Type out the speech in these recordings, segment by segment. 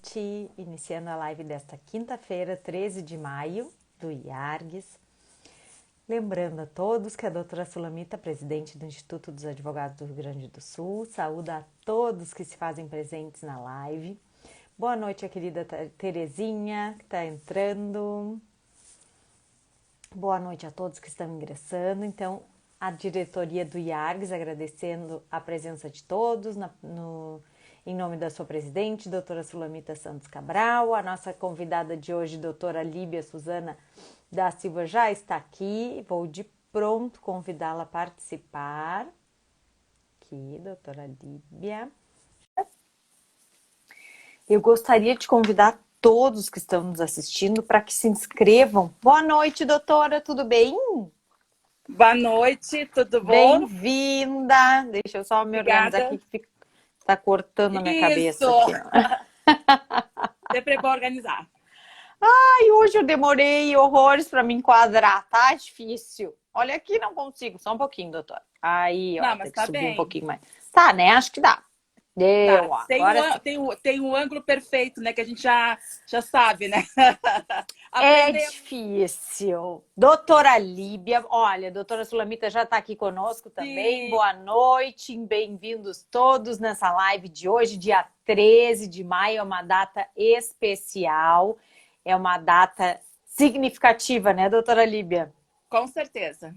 noite, iniciando a live desta quinta-feira, 13 de maio, do IARGS. Lembrando a todos que a doutora Sulamita, presidente do Instituto dos Advogados do Rio Grande do Sul, saúda a todos que se fazem presentes na live. Boa noite, a querida Terezinha, que está entrando. Boa noite a todos que estão ingressando. Então, a diretoria do IARGS agradecendo a presença de todos, em nome da sua presidente, doutora Sulamita Santos Cabral. A nossa convidada de hoje, doutora Líbia Suzana da Silva, já está aqui. Vou de pronto convidá-la a participar. Aqui, doutora Líbia. Eu gostaria de convidar todos que estão nos assistindo para que se inscrevam. Boa noite, doutora, tudo bem? Boa noite, tudo bom? Bem-vinda! Deixa eu só me Obrigada. organizar aqui, que está cortando a minha cabeça Isso. aqui. Sempre é bom organizar. Ai, hoje eu demorei horrores para me enquadrar, tá difícil. Olha aqui, não consigo, só um pouquinho, doutora. Aí, ó, Não, tem mas que tá subir bem. um pouquinho mais. Tá, né? Acho que dá. Deu, Tá. ó. Agora Tem um ângulo perfeito, né? Que a gente já sabe, né? é Aprendemos. difícil. Doutora Líbia, olha, a doutora Sulamita já está aqui conosco também. Sim. Boa noite, bem-vindos todos nessa live de hoje, dia 13 de maio. É uma data especial, é uma data significativa, né, doutora Líbia? Com certeza.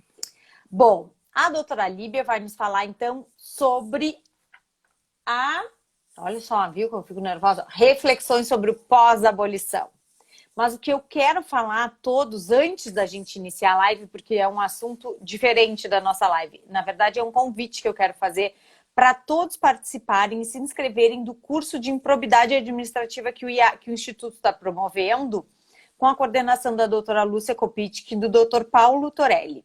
Bom, a doutora Líbia vai nos falar, então, sobre olha só, viu que eu fico nervosa? Reflexões sobre o pós-abolição. Mas o que eu quero falar a todos antes da gente iniciar a live, porque é um assunto diferente da nossa live. Na verdade, é um convite que eu quero fazer para todos participarem e se inscreverem do curso de improbidade administrativa que o Instituto está promovendo, com a coordenação da doutora Lúcia Kopitic e do doutor Paulo Torelli.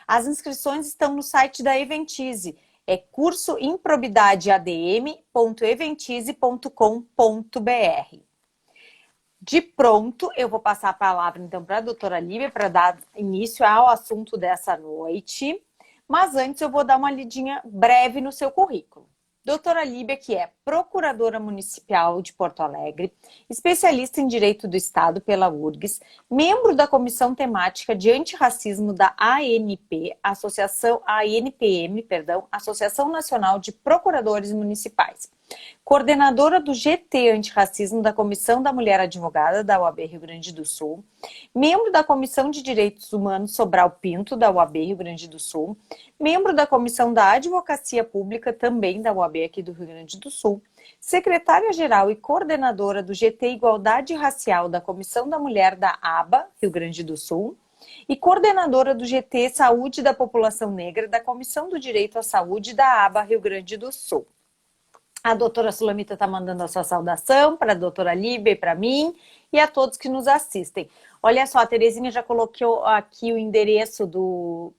As inscrições estão no site da Eventise, é cursoimprobidade.adm.eventise.com.br. De pronto, eu vou passar a palavra então para a doutora Líbia para dar início ao assunto dessa noite. Mas antes eu vou dar uma lidinha breve no seu currículo. Doutora Líbia, que é procuradora municipal de Porto Alegre, especialista em Direito do Estado pela URGS, membro da Comissão Temática de Antirracismo da Associação Nacional de Procuradores Municipais, coordenadora do GT Antirracismo da Comissão da Mulher Advogada da UAB Rio Grande do Sul, membro da Comissão de Direitos Humanos Sobral Pinto da UAB Rio Grande do Sul, membro da Comissão da Advocacia Pública também da UAB aqui do Rio Grande do Sul, secretária-geral e coordenadora do GT Igualdade Racial da Comissão da Mulher da ABA Rio Grande do Sul e coordenadora do GT Saúde da População Negra da Comissão do Direito à Saúde da ABA Rio Grande do Sul. A doutora Sulamita está mandando a sua saudação para a doutora Líbia e para mim e a todos que nos assistem. Olha só, a Terezinha já colocou aqui o endereço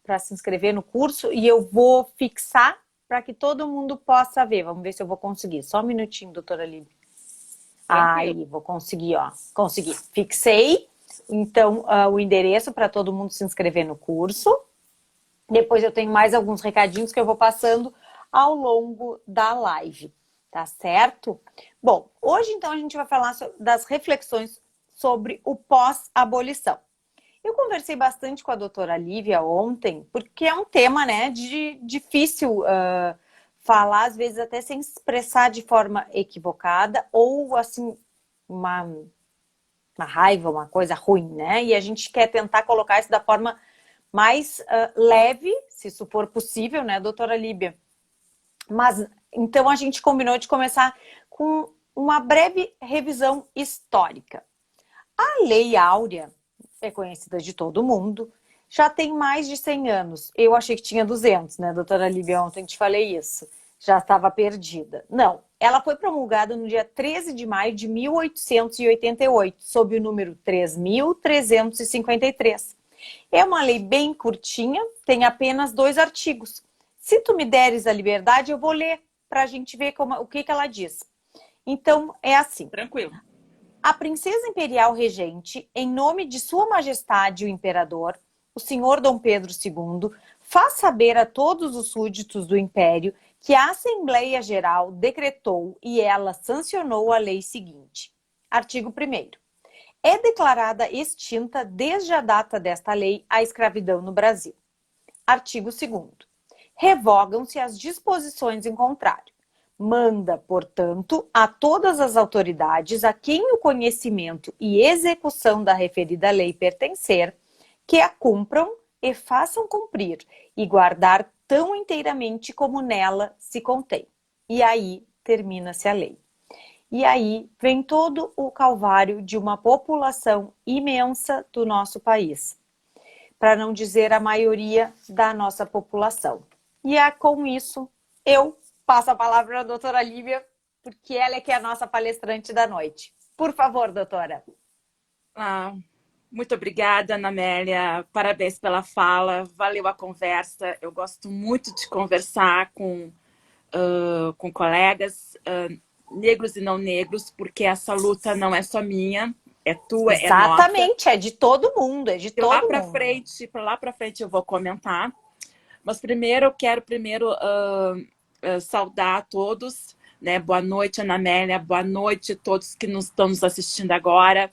para se inscrever no curso e eu vou fixar para que todo mundo possa ver. Vamos ver se eu vou conseguir. Só um minutinho, doutora Líbia. Aí, vou conseguir, ó. Consegui. Fixei, então, o endereço para todo mundo se inscrever no curso. Depois eu tenho mais alguns recadinhos que eu vou passando ao longo da live. Tá certo? Bom, hoje então a gente vai falar das reflexões sobre o pós-abolição. Eu conversei bastante com a doutora Lívia ontem, porque é um tema, né, difícil falar, às vezes até sem expressar de forma equivocada, ou assim, uma raiva, uma coisa ruim, né? E a gente quer tentar colocar isso da forma mais leve, se isso for possível, né, doutora Líbia? Mas, então, a gente combinou de começar com uma breve revisão histórica. A Lei Áurea é conhecida de todo mundo, já tem mais de 100 anos. Eu achei que tinha 200, né, doutora Líbia? Ontem te falei isso. Já estava perdida. Não, ela foi promulgada no dia 13 de maio de 1888, sob o número 3.353. É uma lei bem curtinha, tem apenas 2 artigos. Se tu me deres a liberdade, eu vou ler para a gente ver o que ela diz. Então, é assim. Tranquilo. A princesa imperial regente, em nome de Sua Majestade o Imperador, o senhor Dom Pedro II, faz saber a todos os súditos do Império que a Assembleia Geral decretou e ela sancionou a lei seguinte. Artigo 1º. É declarada extinta desde a data desta lei a escravidão no Brasil. Artigo 2º. Revogam-se as disposições em contrário. Manda, portanto, a todas as autoridades a quem o conhecimento e execução da referida lei pertencer, que a cumpram e façam cumprir e guardar tão inteiramente como nela se contém. E aí termina-se a lei. E aí vem todo o calvário de uma população imensa do nosso país, para não dizer a maioria da nossa população. E é com isso, eu passo a palavra à doutora Lívia, porque ela é que é a nossa palestrante da noite. Por favor, doutora. Muito obrigada, Ana Amélia. Parabéns pela fala. Valeu a conversa. Eu gosto muito de conversar com colegas negros e não negros, porque essa luta não é só minha, é tua, é nossa. Exatamente, é de todo mundo, é de todo mundo. Para lá para frente eu vou comentar. Mas primeiro eu quero saudar a todos, né? Boa noite, Ana Amélia. Boa noite a todos que estão nos assistindo agora,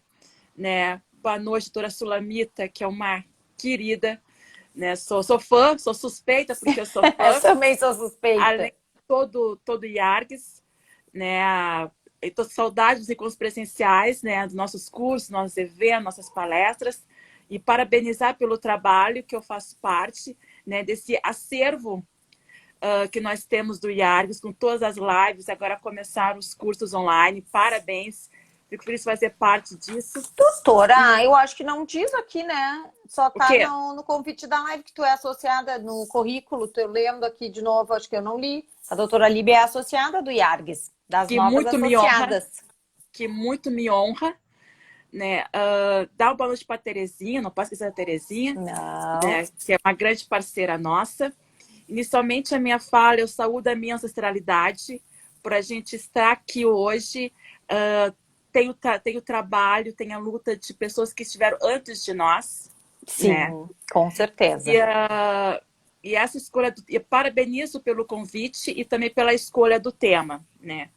né? Boa noite, doutora Sulamita, que é uma querida, né? Sou fã, sou suspeita porque eu sou fã. Eu também sou suspeita. Além de todo IARGS, né? Eu tô com saudades dos encontros presenciais, né? Dos nossos cursos, nossos eventos, nossas palestras. E parabenizar pelo trabalho que eu faço parte, né? Desse acervo que nós temos do IARGS, com todas as lives. Agora começaram os cursos online. Parabéns. Fico feliz de fazer parte disso. Doutora, eu acho que não diz aqui, né? Só tá no convite da live que tu é associada no currículo. Tô lendo aqui de novo, acho que eu não li. A doutora Líbia é associada do IARGS, das novas associadas. Que muito me honra, né? Dá uma boa noite para a Terezinha, não posso esquecer da Terezinha, né? Que é uma grande parceira nossa. Inicialmente, a minha fala, eu saúdo a minha ancestralidade, por a gente estar aqui hoje. Tem o trabalho, tem a luta de pessoas que estiveram antes de nós. Sim, né? Com certeza. E essa escolha, eu parabenizo pelo convite e também pela escolha do tema, né?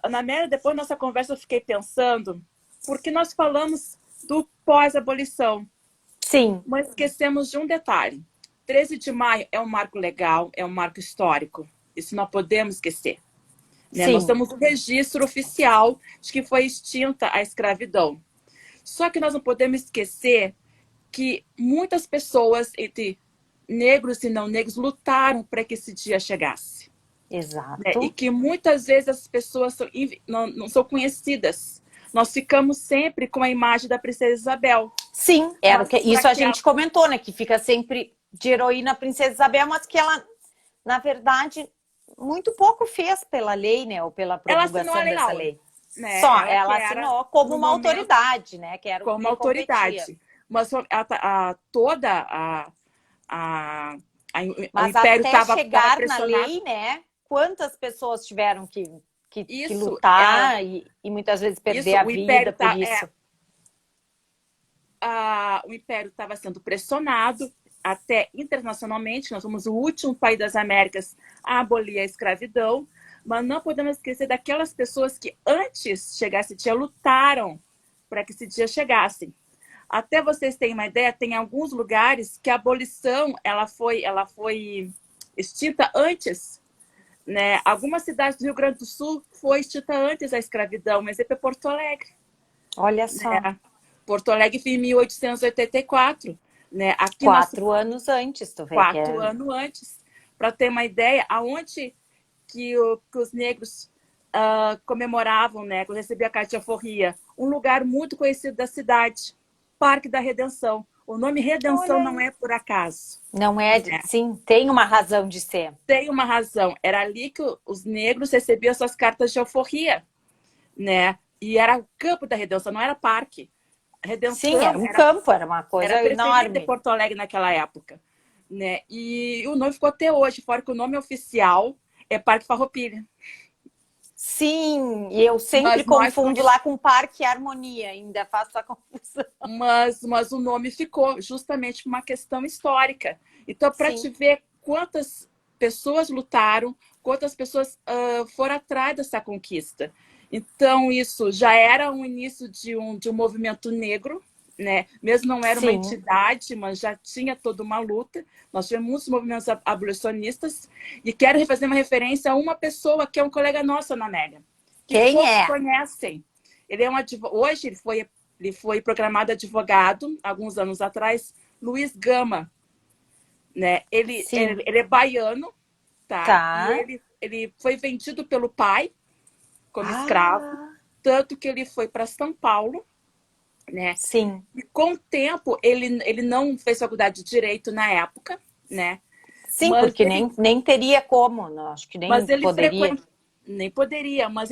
Ana Amélia, depois da nossa conversa, eu fiquei pensando, porque nós falamos do pós-abolição. Sim. Mas esquecemos de um detalhe. 13 de maio é um marco legal, é um marco histórico. Isso não podemos esquecer. Né? Nós temos um registro oficial de que foi extinta a escravidão. Só que nós não podemos esquecer que muitas pessoas, entre negros e não negros, lutaram para que esse dia chegasse. Exato. Né? E que muitas vezes as pessoas não são conhecidas. Nós ficamos sempre com a imagem da princesa Isabel. Sim, isso a gente comentou, né? Que fica sempre de heroína a princesa Isabel, mas que ela, na verdade, muito pouco fez pela lei, né? Ou pela promulgação dessa lei. Né? Só ela assinou como uma autoridade, né? Que era como uma autoridade. Mas mas o Império até chegar na lei, né? Quantas pessoas tiveram que lutar e muitas vezes perder a vida por isso? O Império estava sendo pressionado até internacionalmente. Nós somos o último país das Américas a abolir a escravidão, mas não podemos esquecer daquelas pessoas que antes chegasse esse dia lutaram para que esse dia chegasse. Até vocês terem uma ideia, tem alguns lugares que a abolição ela foi extinta antes, né? Algumas cidades do Rio Grande do Sul foi extinta antes da escravidão, mas é Porto Alegre. Olha só. Né? Porto Alegre foi em 1884. Né? Aqui 4 anos antes, tu vê. 4 anos antes. Para ter uma ideia, aonde que os negros comemoravam, né? Quando recebia a carta de alforria. Um lugar muito conhecido da cidade, Parque da Redenção. O nome Redenção não é por acaso. Não é, né? Sim, tem uma razão de ser. Tem uma razão. Era ali que os negros recebiam suas cartas de alforria, né? E era o Campo da Redenção, não era parque. Redenção, sim, era um campo, era uma coisa enorme. De Porto Alegre naquela época, né? E o nome ficou até hoje, fora que o nome oficial é Parque Farroupilha. Sim, e eu sempre confundo lá com Parque Harmonia, ainda faço a confusão. Mas o nome ficou justamente por uma questão histórica. Então, para te ver quantas pessoas lutaram, quantas pessoas foram atrás dessa conquista. Então, isso já era um início de um movimento negro, né? Mesmo não era uma Sim. entidade, mas já tinha toda uma luta. Nós tivemos muitos movimentos abolicionistas. E quero fazer uma referência a uma pessoa que é um colega nosso, Ana Amélia, que Quem poucos é? conhecem. Ele é hoje ele foi proclamado advogado, alguns anos atrás, Luiz Gama. Né? Sim. Ele é baiano, tá? E Tá. ele foi vendido pelo pai como escravo, Ah, tanto que ele foi para São Paulo, né? sim. E com o tempo, ele não fez faculdade de Direito na época, né? Sim, Mas porque nem teria como, não, acho que nem mas ele poderia. nem poderia, mas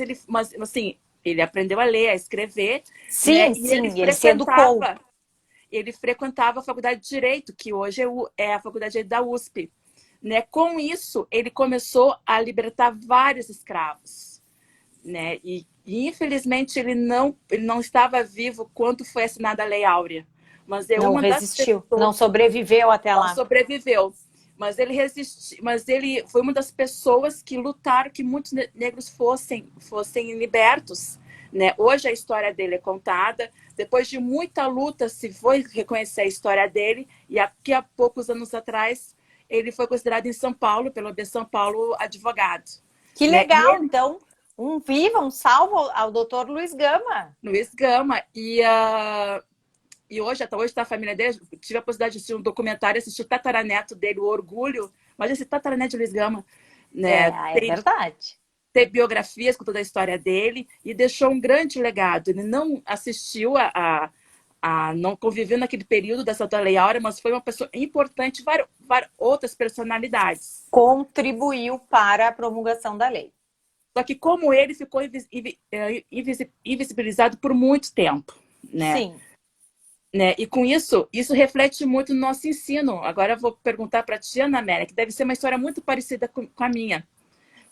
assim, ele aprendeu a ler, a escrever, né? Sim, E ele sim, ele se educou. frequentava a faculdade de Direito, que hoje é a faculdade da USP. Né? Com isso, ele começou a libertar vários escravos. Né? Infelizmente, ele não estava vivo quando foi assinada a Lei Áurea. Mas é Não uma das resistiu, pessoas não sobreviveu até que não lá. sobreviveu. Mas ele resistiu, mas ele foi uma das pessoas que lutaram que muitos negros fossem libertos. Né? Hoje a história dele é contada. Depois de muita luta, se foi reconhecer a história dele. E aqui a poucos anos atrás, ele foi considerado em São Paulo, pelo AB São Paulo, advogado. Que Né? E legal, ele, então, um viva, um salvo ao doutor Luiz Gama. Luiz Gama, e hoje, até hoje, tá a família dele. Tive a possibilidade de assistir um documentário, assistir o tataraneto dele, o Orgulho. Mas esse tataraneto de Luiz Gama, né? É verdade. Tem biografias com toda a história dele e deixou um grande legado. Ele não assistiu não conviveu naquele período da Santa Lei Áurea, mas foi uma pessoa importante, várias outras personalidades. Contribuiu para a promulgação da lei. Só que como ele ficou invisibilizado por muito tempo, né? Sim. Né? E com isso reflete muito no nosso ensino. Agora eu vou perguntar para a tia Ana Amélia, que deve ser uma história muito parecida com a minha.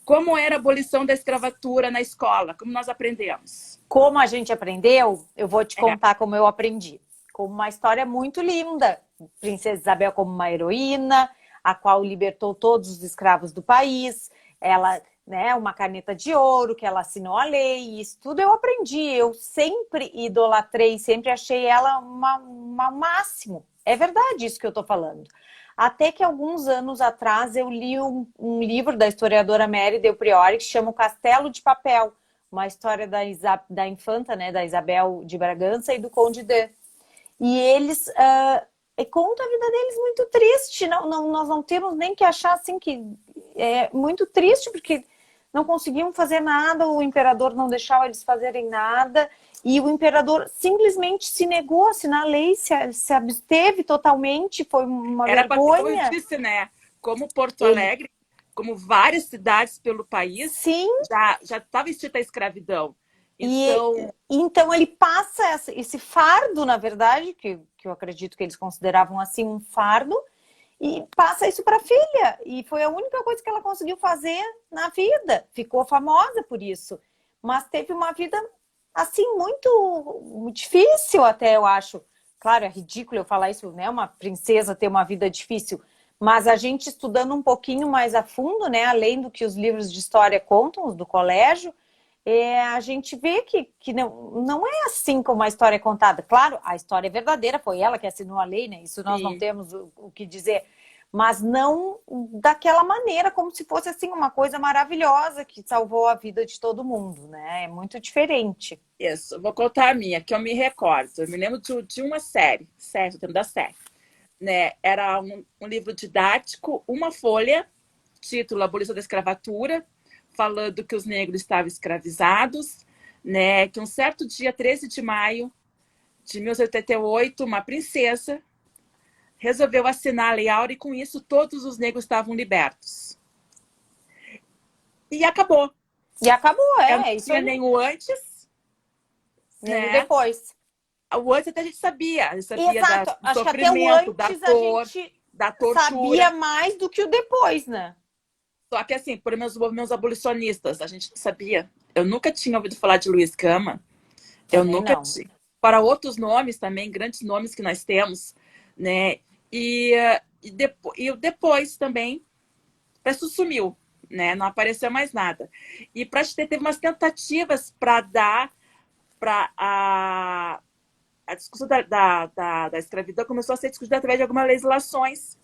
Como era a abolição da escravatura na escola? Como nós aprendemos? Como a gente aprendeu, eu vou te É, contar como eu aprendi. Como uma história muito linda. Princesa Isabel como uma heroína, a qual libertou todos os escravos do país. Ela, né, uma caneta de ouro, que ela assinou a lei. Isso tudo eu aprendi. Eu sempre idolatrei, sempre achei ela uma máximo. É verdade isso que eu estou falando. Até que alguns anos atrás eu li um livro da historiadora Mary Del Priore que chama O Castelo de Papel, uma história da infanta, né, da Isabel de Bragança e do Conde de. E eles contam a vida deles muito triste. Nós não temos nem que achar assim que é muito triste, porque não conseguiam fazer nada, o imperador não deixava eles fazerem nada, e o imperador simplesmente se negou a assinar a lei, se absteve totalmente, foi uma era para, como eu vergonha. disse, né? Como Porto Ele, Alegre, como várias cidades pelo país, sim, já estava extinta a escravidão. e Então, então ele passa esse fardo, na verdade, que eu acredito que eles consideravam assim um fardo, e passa isso para a filha. E foi a única coisa que ela conseguiu fazer na vida. Ficou famosa por isso. Mas teve uma vida, assim, muito difícil até, eu acho. Claro, é ridículo eu falar isso, né? Uma princesa ter uma vida difícil. Mas a gente estudando um pouquinho mais a fundo, né? Além do que os livros de história contam, os do colégio, a gente vê que não é assim como a história é contada. Claro, a história é verdadeira, foi ela que assinou a lei, né? Isso nós não sim, temos o que dizer. Mas não daquela maneira, como se fosse assim uma coisa maravilhosa que salvou a vida de todo mundo, né? É muito diferente. isso. Vou contar a minha, que eu me recordo. Eu me lembro de uma série, certo? O tempo da série. Né? Era um livro didático, uma folha, título Abolição da Escravatura, falando que os negros estavam escravizados, né? Que um certo dia, 13 de maio de 1988, uma princesa resolveu assinar a Lei Áurea e com isso todos os negros estavam libertos. E acabou. E acabou, Eu não é isso tinha aí. nem o antes, Nem o né? depois. O antes até a gente sabia Exato. do Acho que até o sofrimento, da antes a dor, gente da sabia tortura. mais do que o depois, né? Só que assim, por meus movimentos abolicionistas, a gente não sabia. Eu nunca tinha ouvido falar de Luiz Gama. Eu Também nunca não. tinha. Para outros nomes também, grandes nomes que nós temos, né? E depois também, isso sumiu. né? Não apareceu mais nada. E para teve umas tentativas para dar para a discussão da escravidão começou a ser discutida através de algumas legislações.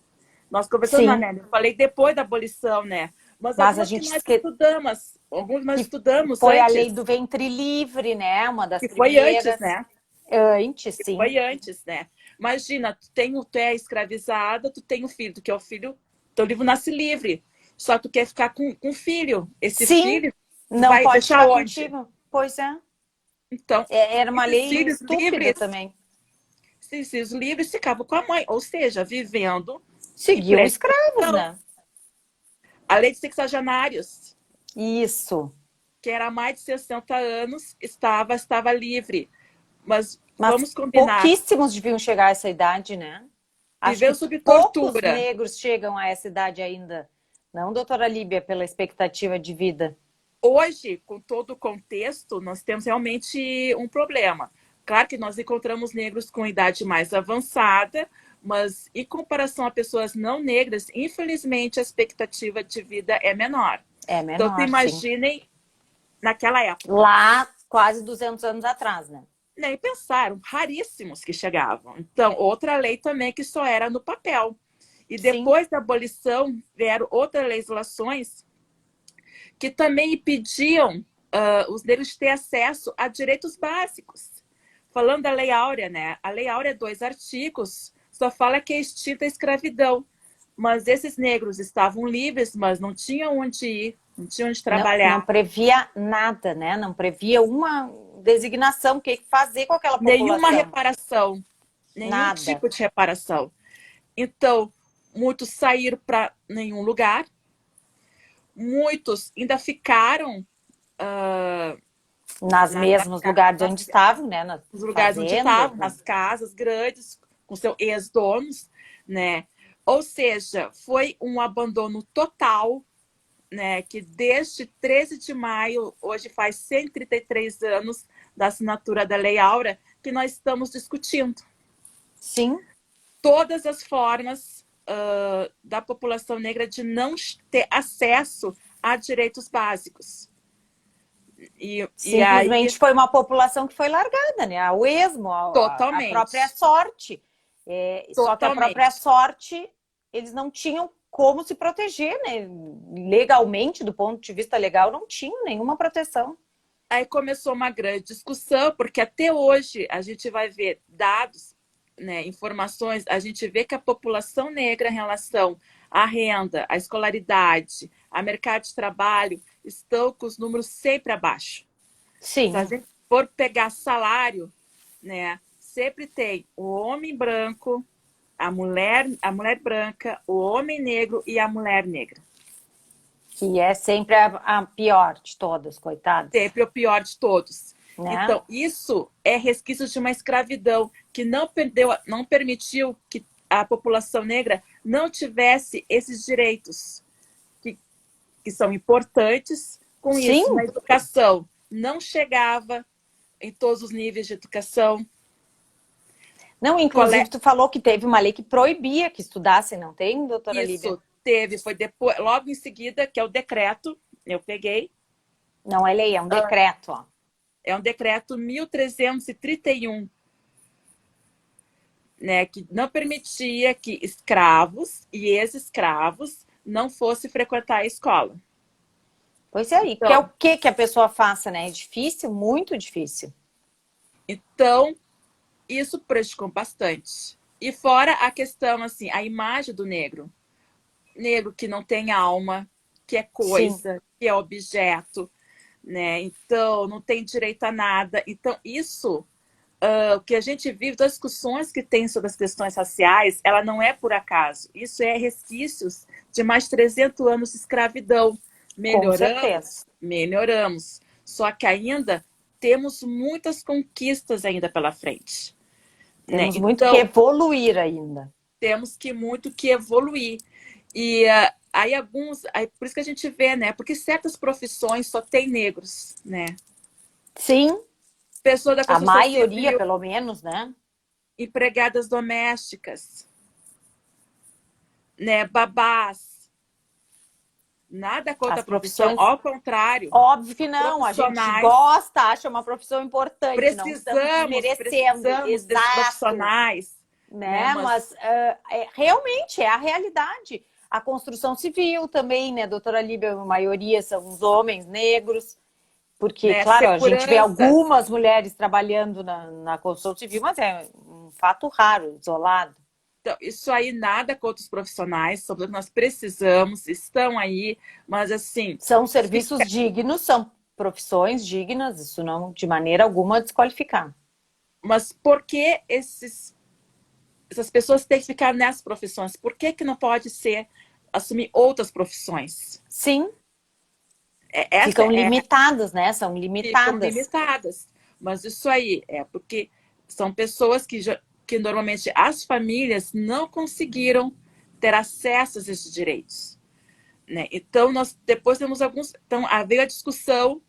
Nós conversamos, Sim, né? Eu falei depois da abolição, né? Mas mas a algumas que gente nós estudamos, algumas nós que estudamos foi a antes, lei do ventre livre, né? Uma das que foi antes, primeiras. né? Antes, Que sim. foi antes, né? Imagina, tu é escravizada, tu tem um filho, tu quer o filho, teu livro nasce livre. Só tu quer ficar com um filho. Esse Sim, filho, tu não vai pode deixar ficar onde? contigo. Pois é. Então, Era uma esses lei filhos estúpida livres, também. esses filhos livres ficavam com a mãe, ou seja, vivendo em Seguiam escravos, pré-escravidão. né? A lei de sexagenários, Isso. que era há mais de 60 anos, estava livre. Mas Mas vamos combinar, pouquíssimos deviam chegar a essa idade, né? Acho viveu que sob poucos tortura. negros chegam a essa idade ainda. Não, doutora Líbia, pela expectativa de vida. Hoje, com todo o contexto, nós temos realmente um problema. Claro que nós encontramos negros com idade mais avançada, mas em comparação a pessoas não negras, infelizmente a expectativa de vida é menor. É Então, menor, sim. imaginem naquela época. Lá, quase 200 anos atrás, né? Nem pensaram, raríssimos que chegavam. Então, outra lei também que só era no papel. E Sim, depois da abolição, vieram outras legislações que também impediam os negros de ter acesso a direitos básicos. Falando da Lei Áurea, né? A Lei Áurea, 2 artigos, só fala que é extinta a escravidão. Mas esses negros estavam livres, mas não tinham onde ir, não tinham onde não trabalhar. previa nada, né? Não previa uma designação, o que fazer com aquela Nenhuma população. reparação, nenhum Nada. tipo de reparação. Então, muitos saíram para nenhum lugar, muitos ainda ficaram Nas na, mesmos lugares nas, onde estavam, né? Nas nos lugares onde fazendas. estavam, nas casas grandes, com seus ex-donos, né? Ou seja, foi um abandono total, né? Que desde 13 de maio, hoje faz 133 anos da assinatura da Lei Áurea, que nós estamos discutindo. Sim. Todas as formas da população negra de não ter acesso a direitos básicos. E aí, Simplesmente foi uma população que foi largada, né? Ao esmo, a própria totalmente, sorte. Só que a própria totalmente. sorte, eles não tinham como se proteger, né? Legalmente, do ponto de vista legal, não tinham nenhuma proteção. Aí começou uma grande discussão, porque até hoje a gente vai ver dados, né, informações, a gente vê que a população negra em relação à renda, à escolaridade, ao mercado de trabalho, estão com os números sempre abaixo. Se a Sim, gente for pegar salário, né, sempre tem o homem branco, a mulher branca, o homem negro e a mulher negra. que é sempre a pior de todas, coitadas, Sempre o pior de todos. né? Então, isso é resquício de uma escravidão que não permitiu que a população negra não tivesse esses direitos que são importantes. Com isso, Sim, na educação, não chegava em todos os níveis de educação. não, inclusive tu falou que teve uma lei que proibia que estudassem, não tem, doutora Líbia? Isso teve, foi depois, logo em seguida, que é o decreto, eu peguei, Não é lei, é um decreto, ó. é um decreto 1331, né, que não permitia que escravos e ex-escravos não fossem frequentar a escola. Pois é, e que é o Então, que a pessoa faça, né? É difícil, muito difícil. então isso prejudicou bastante. E fora a questão, assim, a imagem do negro. Negro que não tem alma, que é Sim, coisa, que é objeto, né? Então, não tem direito a nada. Então, isso, o que a gente vive, todas as discussões que tem sobre as questões raciais, ela não é por acaso. Isso é resquícios de mais de 300 anos de escravidão. com Melhoramos? certeza. Melhoramos. Só que ainda temos muitas conquistas ainda pela frente, né? Temos muito que Então, evoluir ainda. temos que muito que evoluir. E aí por isso que a gente vê, né? Porque certas profissões só tem negros, né? Sim, Pessoa da a construção maioria, civil, pelo menos, né? empregadas domésticas, né? Babás, Nada contra As a profissão, profissões, ao contrário, óbvio que não, a gente profissionais, gosta, acha uma profissão importante, não estamos desmerecendo, precisamos desses exato, profissionais, né? né? Mas Mas realmente é a realidade. A construção civil também, né, doutora Líbia, a maioria são os homens negros, porque, né, claro, a gente vê segurança. algumas mulheres trabalhando na construção civil, mas é um fato raro, isolado. Então, isso aí nada contra os profissionais, sobre o que nós precisamos, estão aí, mas assim, São serviços dignos, são profissões dignas, isso não de maneira alguma desqualificar. mas por que essas pessoas têm que ficar nessas profissões? Por que que não pode ser assumir outras profissões? Sim, Essa ficam é limitadas, né? São ficam limitadas. limitadas. Mas isso aí é porque são pessoas que normalmente as famílias não conseguiram ter acesso a esses direitos. Né? Então, nós depois temos alguns. Então, veio a discussão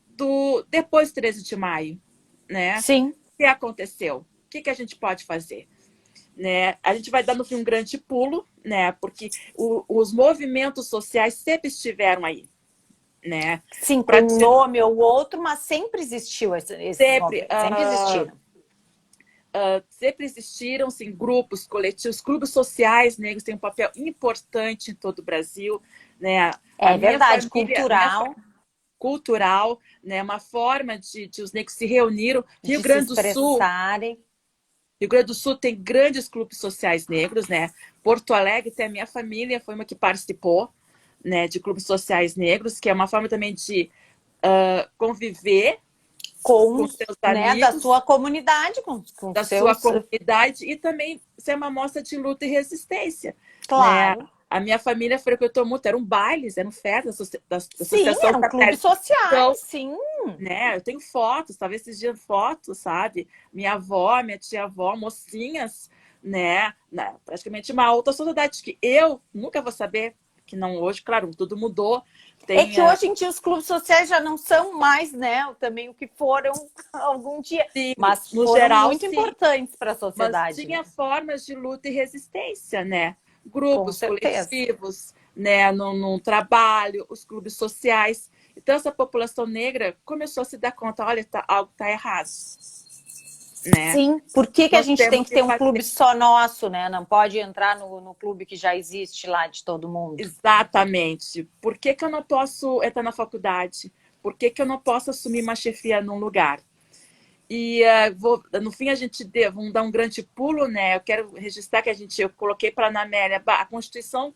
do depois do 13 de maio. Né? Sim, O que aconteceu? O que a gente pode fazer? Né? A gente vai dar no fim um grande pulo, né? Porque os movimentos sociais sempre estiveram aí. Né? sim, com Para um dizer nome ou outro, mas sempre existiu esses sempre, movimentos, sempre existiram. sempre existiram sim, grupos, coletivos, clubes sociais negros têm um papel importante em todo o Brasil. Né? A É minha verdade, família, cultural, cultural, né? Uma forma de os negros se reuniram. de se expressarem. Rio Grande do Sul tem grandes clubes sociais negros, né? Porto Alegre tem a minha família, foi uma que participou, né, de clubes sociais negros, que é uma forma também de conviver Com, com seus né, da amigos, sua comunidade, com da sua seus, comunidade e também ser uma mostra de luta e resistência, né? claro. A minha família frequentou muito, eram bailes, eram festas da Sim, Associação eram clubes Satélite. sociais, Então, sim. né, eu tenho fotos, talvez esses dias fotos, sabe? Minha avó, minha tia-avó, mocinhas, né? Praticamente uma outra sociedade que eu nunca vou saber, que não hoje, claro, tudo mudou. É Tem, que hoje em dia os clubes sociais já não são mais, né, também o que foram algum dia, sim, mas no foram geral, muito sim, importantes para a mas sociedade, tinha né? formas de luta e resistência, né? Com Grupos certeza. coletivos, né? No trabalho, os clubes sociais. Então, essa população negra começou a se dar conta, olha, algo está errado, né? Sim, por que a Nós gente tem temos que que ter um fazer clube só nosso, né? Não pode entrar no clube que já existe lá de todo mundo. exatamente. Por que que eu não posso entrar na faculdade? Por que que eu não posso assumir uma chefia num lugar? E no fim a gente vamos dar um grande pulo, né? Eu quero registrar que eu coloquei para a Ana Amélia, a Constituição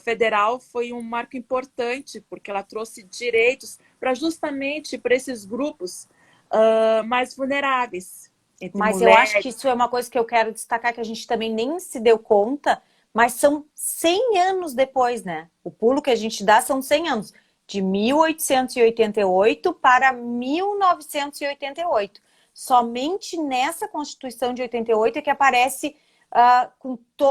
Federal foi um marco importante, porque ela trouxe direitos para justamente para esses grupos mais vulneráveis, entre Mas eu acho mulheres. que isso é uma coisa que eu quero destacar que a gente também nem se deu conta, mas são 100 anos depois, né? O pulo que a gente dá são 100 anos, de 1888 para 1988. Somente nessa Constituição de 88 é que aparece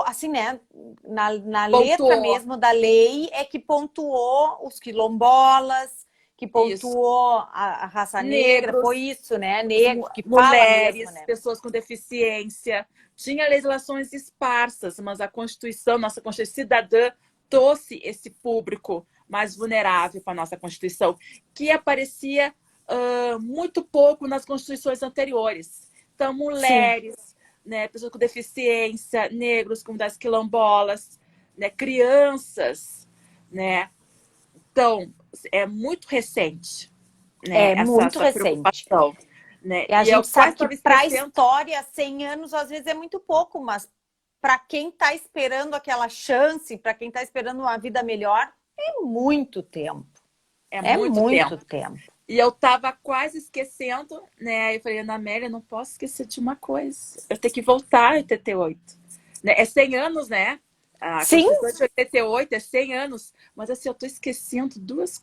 assim, né? Na letra Pontuou mesmo da lei é que pontuou os quilombolas, que isso. pontuou a raça negra, foi Negros, isso, né? Negro, que fala mesmo, mulheres, né? pessoas com deficiência. Tinha legislações esparsas, mas a Constituição, nossa Constituição cidadã, trouxe esse público mais vulnerável para a nossa Constituição, que aparecia muito pouco nas constituições anteriores. Então, Sim, mulheres, né, pessoas com deficiência, negros, comunidades quilombolas, né, crianças, né? Então, é muito recente, né, é muito essa recente. preocupação. Né? E a E eu gente sabe quase que estava para a esquecendo. história, 100 anos às vezes é muito pouco, mas para quem está esperando aquela chance, para quem está esperando uma vida melhor, é muito tempo. É É muito muito tempo. tempo. E eu estava quase esquecendo, né? Eu falei, Ana Amélia, não posso esquecer de uma coisa. Eu tenho que voltar em 88. Né? É 100 anos, né? A Sim, Constituição de 88 é 100 anos. Mas assim, eu estou esquecendo duas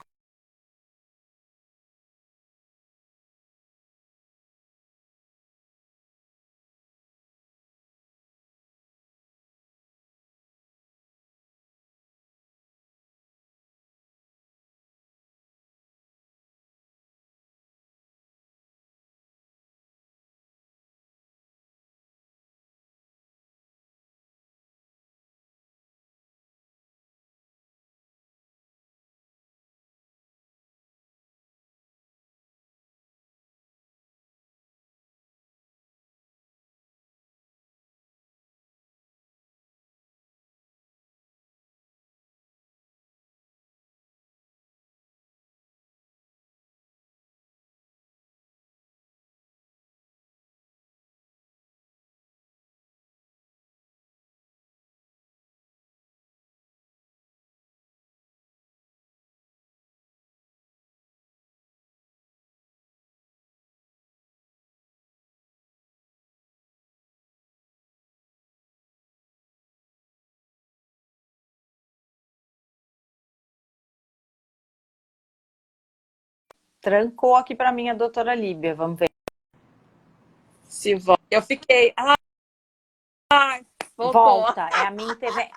Trancou aqui para mim a doutora Líbia, vamos ver. Se volta. Eu fiquei. Ai, voltou. Volta, é a minha internet.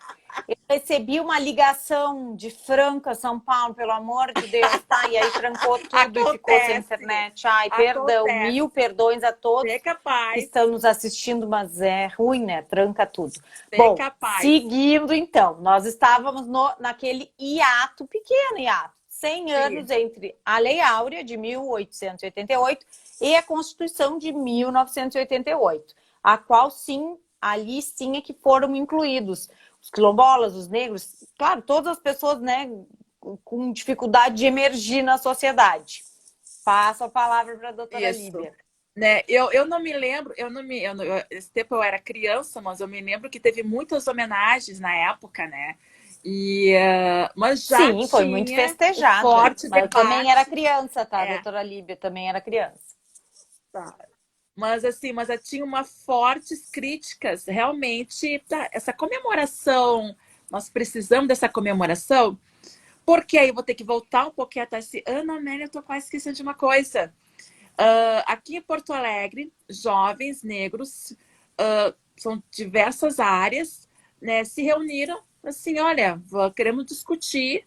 Eu recebi uma ligação de Franca, São Paulo, pelo amor de Deus, tá? E aí trancou tudo e ficou sem internet. Ai, perdão, mil perdões a todos que estão nos assistindo, mas é ruim, né? Tranca tudo. Bom, seguindo então, nós estávamos naquele hiato, pequeno hiato, 100 anos entre a Lei Áurea de 1888 e a Constituição de 1988, a qual sim, ali sim é que foram incluídos os quilombolas, os negros, claro, todas as pessoas, né, com dificuldade de emergir na sociedade. Passo a palavra para a doutora Líbia. Né, eu não me lembro, esse tempo eu era criança, mas eu me lembro que teve muitas homenagens na época, né? Mas já sim, foi muito festejado. Forte mas eu também era criança, tá, doutora Líbia? Também era criança. Tá. Mas assim, tinha uma fortes críticas, realmente, essa comemoração, nós precisamos dessa comemoração, porque aí eu vou ter que voltar um pouquinho atrás. Ana Amélia, eu tô quase esquecendo de uma coisa. Aqui em Porto Alegre, jovens negros, são diversas áreas, né, se reuniram assim, olha, queremos discutir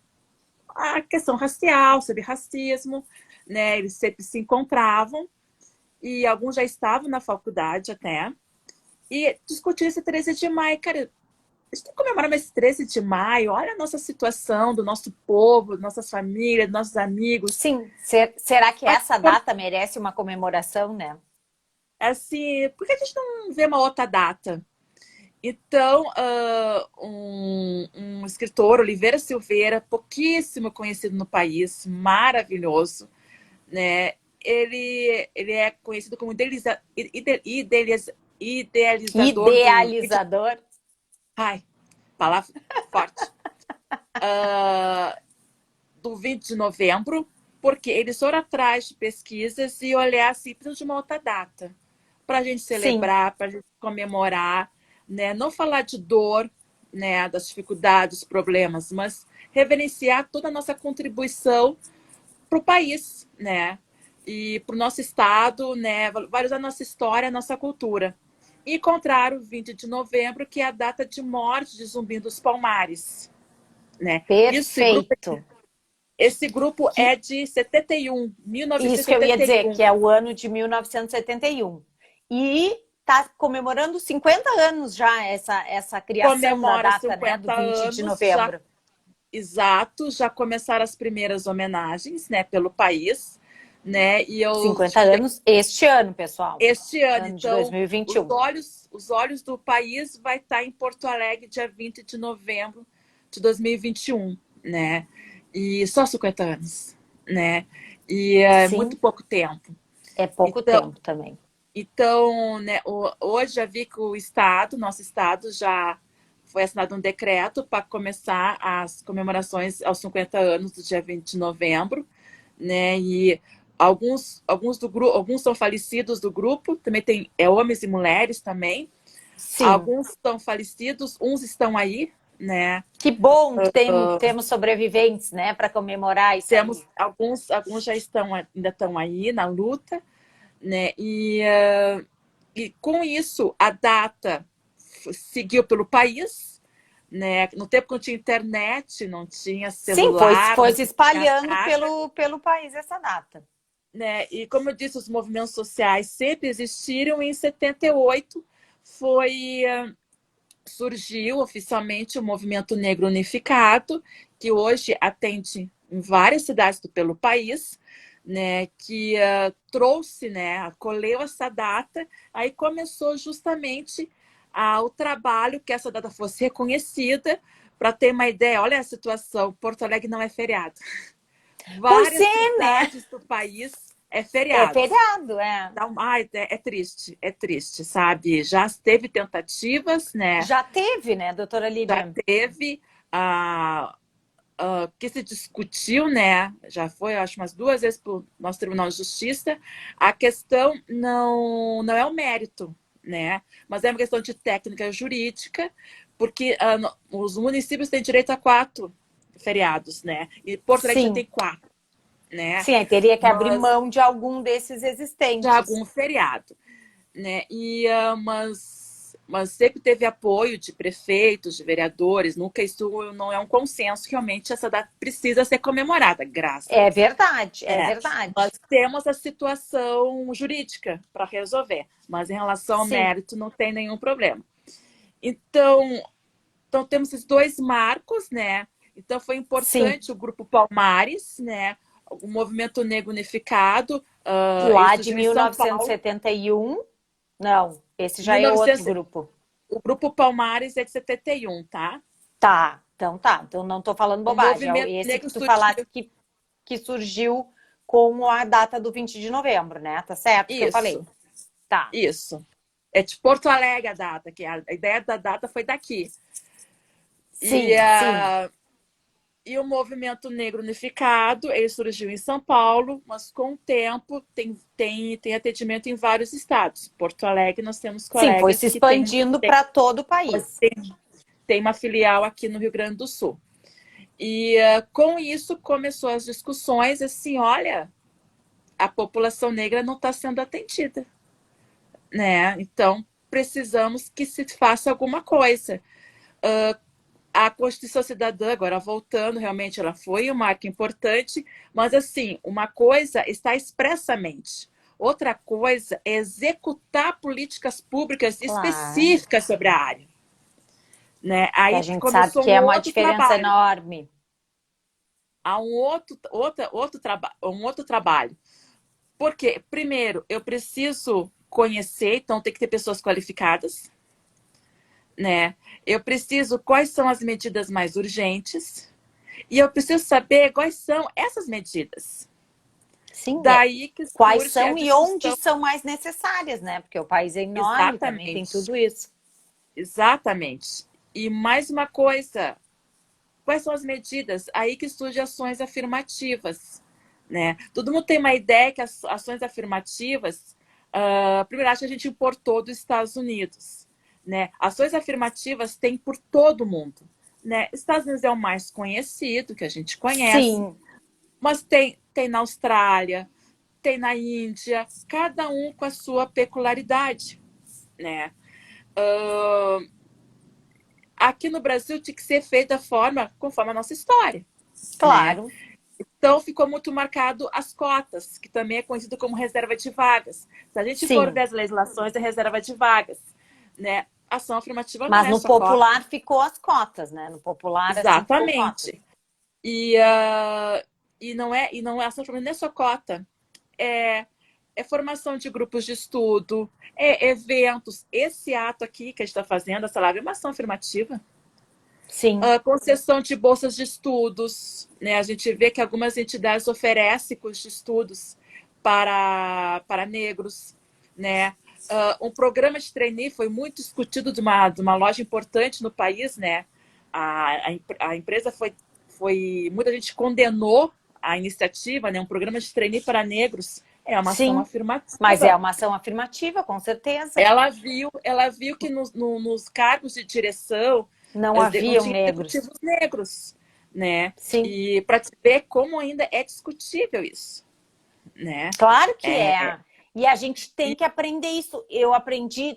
a questão racial, sobre racismo, né, eles sempre se encontravam, e alguns já estavam na faculdade até, e discutir esse 13 de maio. Cara, a gente tem que comemorar esse 13 de maio, olha a nossa situação, do nosso povo, das nossas famílias, dos nossos amigos. Sim, será que essa data merece uma comemoração, né? Assim, por que a gente não vê uma outra data? Então, um escritor, Oliveira Silveira, pouquíssimo conhecido no país, maravilhoso, né? Ele é conhecido como idealizador. Ai, palavra forte. Do 20 de novembro, porque eles foram atrás de pesquisas e olhar assim, precisa de uma outra data para a gente celebrar, para a gente comemorar, né? Não falar de dor, né? Das dificuldades, dos problemas, mas reverenciar toda a nossa contribuição para o país, né? E para o nosso estado, né? Valorizar a nossa história, a nossa cultura. E encontrar o 20 de novembro, que é a data de morte de Zumbi dos Palmares, né? Perfeito. Esse grupo é de 71, 1971. Isso que eu ia dizer, que é o ano de 1971. E está comemorando 50 anos já essa criação da data, né, do 20 de novembro. Exato, já começaram as primeiras homenagens, né, pelo país, né? 50 anos este ano, pessoal. Este ano, então, de 2021. Os olhos do país vai estar em Porto Alegre dia 20 de novembro de 2021, né? E só 50 anos, né? E é muito pouco tempo. É pouco tempo também. Então, né, hoje já vi que nosso estado já foi assinado um decreto para começar as comemorações aos 50 anos do dia 20 de novembro, né? E alguns do grupo, alguns são falecidos do grupo, também tem homens e mulheres também. Sim. Alguns estão falecidos, uns estão aí, né? Que bom que temos sobreviventes, né, para comemorar isso. Temos alguns já ainda estão aí na luta, né? E com isso a data seguiu pelo país, né? No tempo que não tinha internet, não tinha celular. Sim, foi se espalhando pelo país essa data. Né? E como eu disse, os movimentos sociais sempre existiram, e em 78 surgiu oficialmente o Movimento Negro Unificado, que hoje atende em várias cidades pelo país, né, que trouxe, né, acolheu essa data, aí começou justamente o trabalho que essa data fosse reconhecida. Para ter uma ideia, olha a situação, Porto Alegre não é feriado. Várias cidades do país é feriado. É feriado, é. Então, é triste, sabe? Já teve tentativas, né? Já teve, né, doutora Líbia? Já teve, que se discutiu, né? Já foi, acho, umas 2 vezes para o nosso Tribunal de Justiça. A questão não é o mérito, né? Mas é uma questão de técnica jurídica, porque os municípios têm direito a 4 feriados, né? E Porto Alegre já tem 4. né? Sim, aí teria que abrir Mas mão de algum desses de existentes. algum feriado, né? Mas sempre teve apoio de prefeitos, de vereadores, nunca isso não é um consenso, realmente essa data precisa ser comemorada, graças a É Deus. verdade, é É, nós verdade. temos a situação jurídica para resolver, mas em relação ao Sim, mérito não tem nenhum problema. Então, então temos esses dois marcos, né? Então foi sim. importante o Grupo Palmares, né? O Movimento Negro Unificado, ele Lá de surgiu em São Paulo, 1971. Não, esse já é outro 1900, grupo. o Grupo Palmares é de 71, tá? Tá, então tá. Então não tô falando O bobagem. É Movimento esse que Negro tu falaste surgiu, que surgiu com a data do 20 de novembro, né? Tá certo que eu falei? isso, Tá. isso. É de Porto Alegre a data, que a ideia da data foi daqui. E, Sim, sim. e o Movimento Negro Unificado, ele surgiu em São Paulo, mas com o tempo tem atendimento em vários estados. Porto Alegre, nós temos Sim, foi colegas se que expandindo para todo o país. tem uma filial aqui no Rio Grande do Sul. E com isso começou as discussões assim, olha, a população negra não está sendo atendida, né? Então precisamos que se faça alguma coisa. A Constituição Cidadã, agora voltando, realmente ela foi um marco importante, mas assim, uma coisa está expressamente, outra coisa é executar políticas públicas Claro. específicas sobre a área, né? Que a Aí gente sabe começou que um é uma outro diferença trabalho, enorme. há um outro trabalho. Porque, primeiro, eu preciso conhecer, então tem que ter pessoas qualificadas, né? Eu preciso quais são as medidas mais urgentes e eu preciso saber quais são essas medidas. Sim, é. Daí que Quais surge a são e onde discussão. são mais necessárias, né? Porque o país é enorme, também tem Exatamente, tudo isso. exatamente. E mais uma coisa, quais são as medidas? Aí que surgem ações afirmativas, né? Todo mundo tem uma ideia que as ações afirmativas, primeiro acho que a gente importou dos Estados Unidos, né? Ações afirmativas tem por todo mundo, né? Estados Unidos é o mais conhecido, que a gente conhece, Sim, mas tem na Austrália, tem na Índia, cada um com a sua peculiaridade, né? Aqui no Brasil tinha que ser feita conforme a nossa história, né? claro. Então ficou muito marcado as cotas, que também é conhecido como reserva de vagas. Se a gente for Sim. ver as legislações, é reserva de vagas, né? Ação afirmativa não Mas é no só cota. popular ficou as cotas, né? No popular, assim, ficou cotas. Exatamente. E não é ação afirmativa, não é só cota. É, é formação de grupos de estudo, é eventos. Esse ato aqui que a gente está fazendo, essa live, é uma ação afirmativa. Sim, Concessão de bolsas de estudos, né? A gente vê que algumas entidades oferecem cursos de estudos para negros, né? Um programa de trainee foi muito discutido de uma loja importante no país, né? A empresa muita gente condenou a iniciativa, né? Um programa de trainee para negros é uma ação sim. Mas é afirmativa. uma ação afirmativa, com certeza. Ela viu que nos cargos de direção Não não haviam tinha negros. executivos negros, né? Sim, E para te ver como ainda é discutível isso, né? claro que É, é. E a gente tem e, que aprender isso. Eu aprendi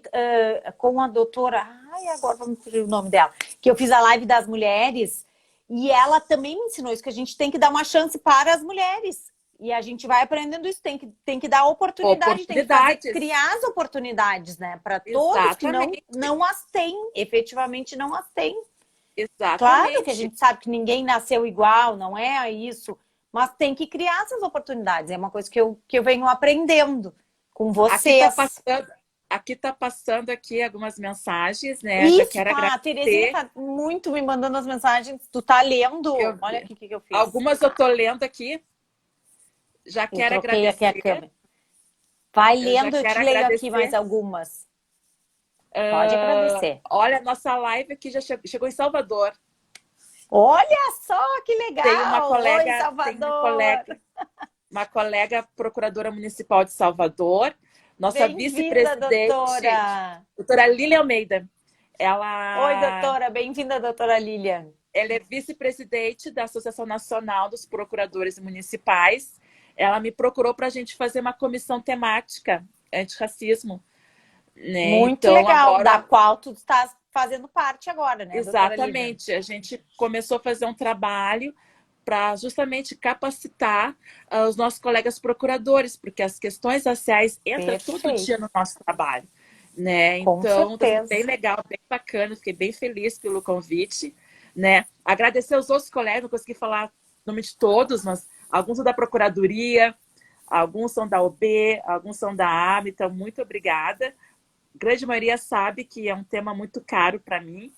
com a doutora. Ai, agora vamos ver o nome dela. Que eu fiz a live das mulheres. E ela também me ensinou isso, que a gente tem que dar uma chance para as mulheres. E a gente vai aprendendo isso, tem que dar oportunidade, tem que fazer, oportunidades, criar as oportunidades, né? Para todos que exatamente, não as têm, efetivamente não as têm. Claro que a exatamente. gente sabe que ninguém nasceu igual, não é isso, mas tem que criar essas oportunidades. É uma coisa que eu venho aprendendo com Aqui está vocês. passando, aqui algumas mensagens, né? Já Isso, quero tá. A Terezinha agradecer. tá muito me mandando as mensagens. Tu tá lendo? Eu, Olha aqui o que eu fiz. algumas eu estou lendo aqui. Já Eu quero troquei aqui a agradecer. câmera. Vai Eu já lendo, eu quero te leio aqui mais agradecer. algumas. Pode agradecer. Olha, nossa live aqui já chegou em Salvador. Olha só que Tem uma legal! Oi, colega, tem Salvador! uma colega procuradora municipal de Salvador, nossa Bem-vinda, vice-presidente, doutora! doutora Lília Almeida. Oi, Ela, doutora! Bem-vinda, doutora Lilian. ela é vice-presidente da Associação Nacional dos Procuradores Municipais ela me procurou para a gente fazer uma comissão temática antirracismo, né? Muito Então, legal, da agora, qual tu estás fazendo parte agora, né, doutora Lívia? exatamente, a gente começou a fazer um trabalho para justamente capacitar os nossos colegas procuradores, porque as questões raciais entram todo dia Perfeito, no nosso trabalho, né? com Então, está sendo bem certeza. legal, bem bacana, fiquei bem feliz pelo convite, né? Agradecer aos outros colegas, não consegui falar o nome de todos, mas alguns são da Procuradoria, alguns são da OB, alguns são da AME, então muito obrigada. A grande maioria sabe que é um tema muito caro para mim.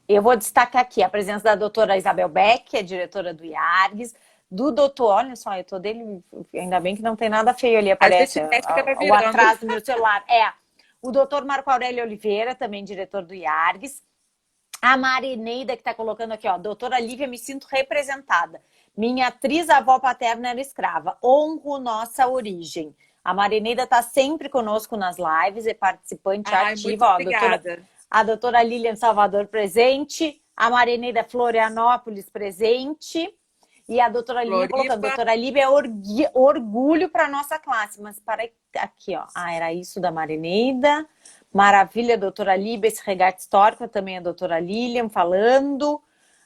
Eu vou destacar aqui a presença da doutora Isabel Beck, que é diretora do IARGS, do doutor, olha só, eu tô dele, ainda bem que não tem nada feio ali, A aparece gente mexe e acaba o virando. atraso do meu celular. É, o doutor Marco Aurélio Oliveira, também diretor do IARGS, a Marineida, que está colocando aqui, ó, doutora Lívia, me sinto representada. Minha atriz avó paterna era escrava. Honro nossa origem. A Marineida está sempre conosco nas lives, é participante Ai, muito ativa. Ó, obrigada. a doutora Lilian Salvador presente, a Marineida Florianópolis presente. E a doutora Lívia colocando, Floripa. doutora Lívia é orgulho para a nossa classe. Mas para aqui, ó. Ah, era isso da Marineida. Maravilha, doutora Líbia, esse regate histórico, também a doutora Lilian falando.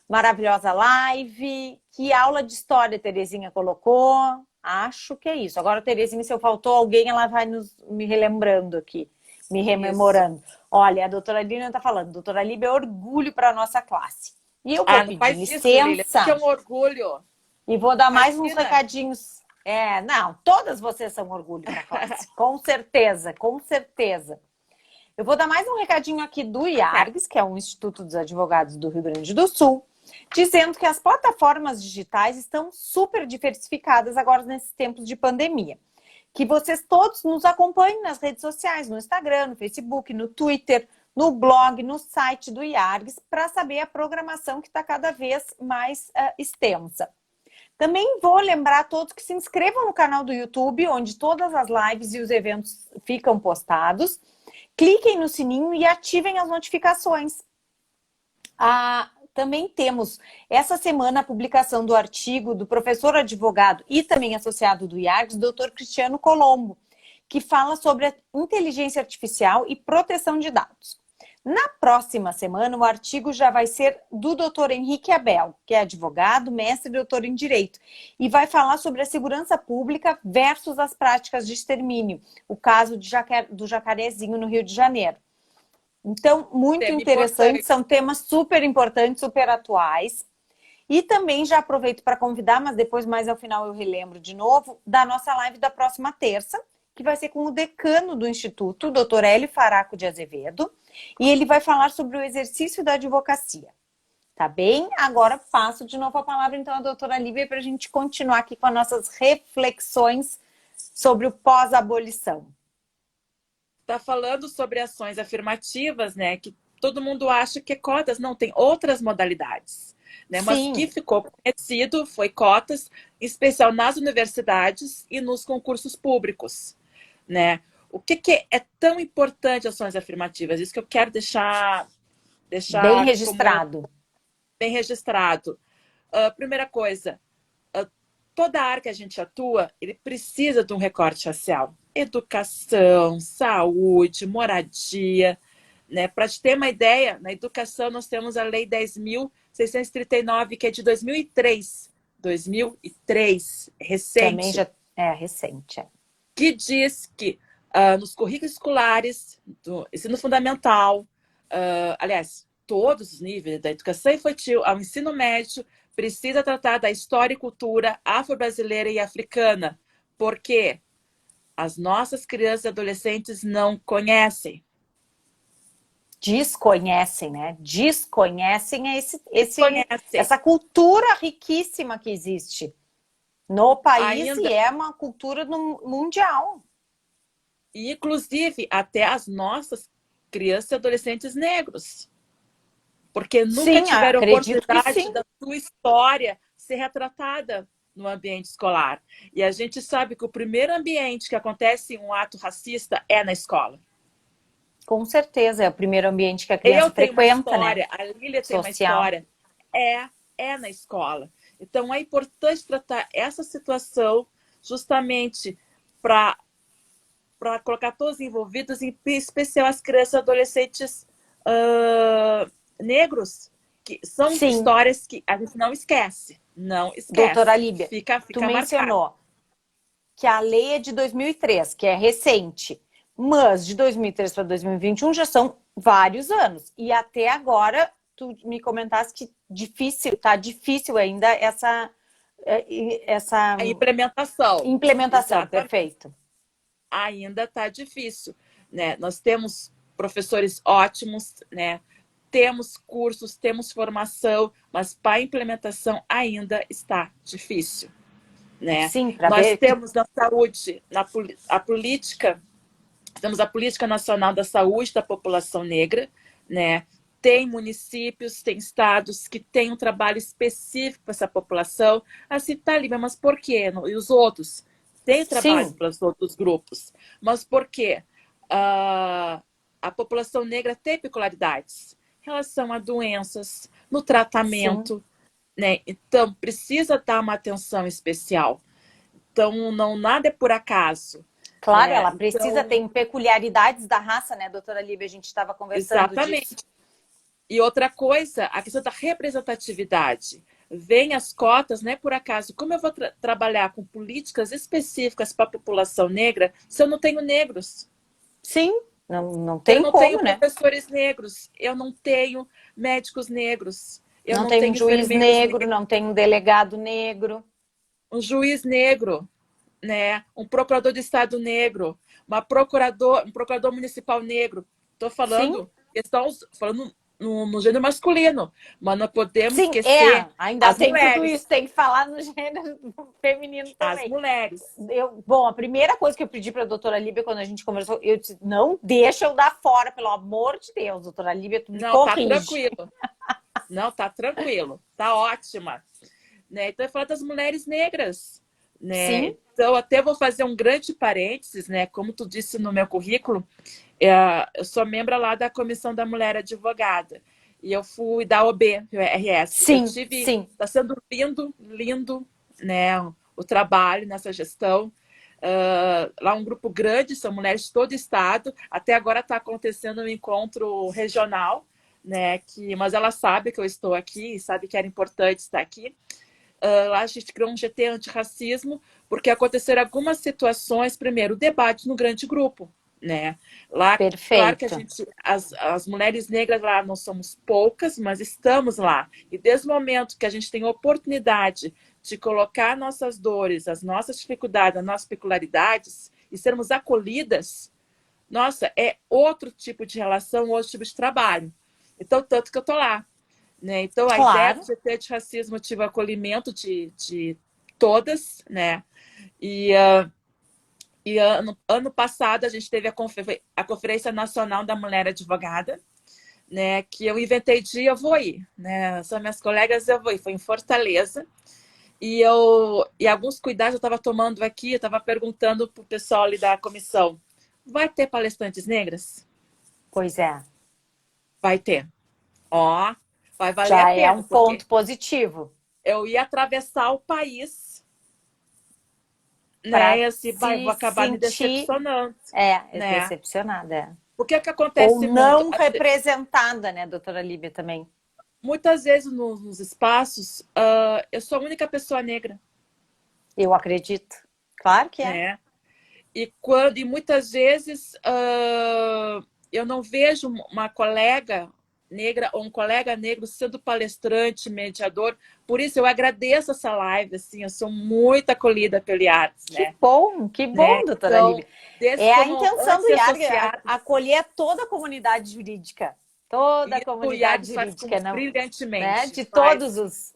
Maravilhosa live. Que aula de história Terezinha colocou. Acho que é isso. Agora, Terezinha, se eu faltou alguém, ela vai me relembrando aqui, me Isso. rememorando. Olha, a doutora Lilian está falando, doutora Líbia é orgulho para a nossa classe. E eu vou Ah, não pedir faz isso, Lilia, porque é licença um orgulho. e vou dar mais uns Imagina. recadinhos. É, não, todas vocês são orgulho para a classe. Com certeza, com certeza. Eu vou dar mais um recadinho aqui do Tá certo. IARGS, que é o Instituto dos Advogados do Rio Grande do Sul, dizendo que as plataformas digitais estão super diversificadas agora nesses tempos de pandemia. Que vocês todos nos acompanhem nas redes sociais, no Instagram, no Facebook, no Twitter, no blog, no site do IARGS, para saber a programação que está cada vez mais extensa. Também vou lembrar a todos que se inscrevam no canal do YouTube, onde todas as lives e os eventos ficam postados. Cliquem no sininho e ativem as notificações. Também temos essa semana a publicação do artigo do professor advogado e também associado do IARGS, doutor Cristiano Colombo, que fala sobre a inteligência artificial e proteção de dados. Na próxima semana, o artigo já vai ser do doutor Henrique Abel, que é advogado, mestre e doutor em Direito, e vai falar sobre a segurança pública versus as práticas de extermínio, o caso do Jacarezinho no Rio de Janeiro. Então, muito Tema interessante, importante. são temas super importantes, super atuais. E também já aproveito para convidar, mas depois mais ao final eu relembro de novo, da nossa live da próxima terça, que vai ser com o decano do Instituto, o doutor Hélio Faraco de Azevedo, e ele vai falar sobre o exercício da advocacia. Tá bem? Agora passo de novo a palavra então à doutora Lívia para a gente continuar aqui com as nossas reflexões sobre o pós-abolição. Está falando sobre ações afirmativas, né? Que todo mundo acha que é cotas. Não, tem outras modalidades. Né? Mas Sim. que ficou conhecido foi cotas, em especial nas universidades e nos concursos públicos. Né? O que é tão importante ações afirmativas? Isso que eu quero deixar Bem como registrado. bem registrado. Primeira coisa, toda a área que a gente atua, ele precisa de um recorte racial. Educação, saúde, moradia. Né? Para te ter uma ideia, na educação nós temos a Lei 10.639, que é de 2003. 2003, recente. Também já é recente. Que diz que nos currículos escolares, do ensino fundamental, aliás, todos os níveis, da educação infantil ao ensino médio, precisa tratar da história e cultura afro-brasileira e africana. Por quê? As nossas crianças e adolescentes não conhecem. Desconhecem, né? Desconhecem Desconhecem. essa cultura riquíssima que existe no país Ainda, e é uma cultura mundial. e inclusive até as nossas crianças e adolescentes negros. Porque nunca Sim, tiveram acredito que oportunidade sim. da sua história ser retratada no ambiente escolar. E a gente sabe que o primeiro ambiente que acontece um ato racista é na escola. Com certeza, é o primeiro ambiente que a Eu criança tenho uma frequenta, né? história, a Lília tem uma Social. história. É na escola. Então, é importante tratar essa situação justamente para colocar todos os envolvidos, em especial as crianças e adolescentes negros, que são Sim, histórias que a gente não esquece. Não doutora esquece. Líbia, tu Fica marcado. mencionou que a lei é de 2003, que é recente, mas de 2003 para 2021 já são vários anos. E até agora, tu me comentaste que tá difícil ainda essa A implementação. implementação, Exatamente. perfeito. Ainda está difícil, né? Nós temos professores ótimos, né? Temos cursos, temos formação, mas para a implementação ainda está difícil, né? Sim, para Nós ver que. temos na saúde, a política, temos a Política Nacional da Saúde da População Negra, né? Tem municípios, tem estados que têm um trabalho específico para essa população. Assim, tá ali, mas por quê? E os outros? Tem trabalho Sim, para os outros grupos. Mas por quê? A população negra tem peculiaridades em relação a doenças, no sim. tratamento, né? Então, precisa dar uma atenção especial. Então, não nada é por acaso, Claro, né? ela precisa, Então, tem peculiaridades da raça, né, doutora Líbia? A gente estava conversando disso. exatamente. E outra coisa, a questão da representatividade. Vem as cotas, não é por acaso. Como eu vou trabalhar com políticas específicas para a população negra se eu não tenho negros? Sim, não Eu tem não tenho como, né? professores negros, eu não tenho médicos negros, eu Não não tem um tenho juiz enfermeiros negro, negros, não tem um delegado negro. um juiz negro, né? Um procurador de Estado negro, um procurador municipal negro. Estou Sim, falando no gênero masculino, mas não podemos sim, esquecer ainda as tem tudo mulheres. isso, tem que falar no gênero feminino As também. mulheres. Bom, a primeira coisa que eu pedi para a doutora Líbia quando a gente conversou, eu disse, não deixa eu dar fora, pelo amor de Deus, doutora Líbia, tu me Não, tá corrige. tranquilo. Não, tá tranquilo. Tá ótima. Né? Então, eu falo das mulheres negras. Né? Sim, Então, até vou fazer um grande parênteses, né? Como tu disse no meu currículo, eu sou membro lá da Comissão da Mulher Advogada. E eu fui da OB, RS. Eu sim, tive. sim. Está sendo lindo, lindo, né? O trabalho nessa gestão. Lá um grupo grande, são mulheres de todo o estado. Até agora está acontecendo um encontro regional, né? Mas ela sabe que eu estou aqui, sabe que era importante estar aqui. Lá a gente criou um GT antirracismo, porque aconteceram algumas situações, primeiro, o debate no grande grupo, né? Lá, claro que Perfeito. as mulheres negras lá não somos poucas, mas estamos lá. E desde o momento que a gente tem a oportunidade de colocar nossas dores, as nossas dificuldades, as nossas peculiaridades e sermos acolhidas, nossa, é outro tipo de relação, outro tipo de trabalho. Então, tanto que eu tô lá. Né? Então, a ideia do Claro. GT de racismo eu tive o acolhimento de todas, né? E, ano passado a gente teve a Conferência Nacional da Mulher Advogada, né? Que eu inventei de eu vou ir, né? São minhas colegas, eu vou ir. Foi em Fortaleza. E alguns cuidados eu estava tomando aqui, eu estava perguntando para o pessoal ali da comissão: vai ter palestrantes negras? Pois é. Vai ter. Ó, vai valer a Já é um pena, porque ponto positivo eu ia atravessar o país, né? para E assim, vou se acabar me sentir decepcionando, né? decepcionada. É. Porque é que Ou acontece muito? não representada, né, doutora Líbia, também. Muitas vezes nos espaços, eu sou a única pessoa negra, Eu acredito. Claro que é. né? E muitas vezes eu não vejo uma colega negra ou um colega negro sendo palestrante, mediador. Por isso eu agradeço essa live, assim, eu sou muito acolhida pelo IARTS, Que né? bom, doutora Então, Líbia. desde É a como intenção antes do IARG, associado, acolher toda a comunidade jurídica. Toda a e o comunidade IARTS faz jurídica, não, né? brilhantemente, De faz, todos os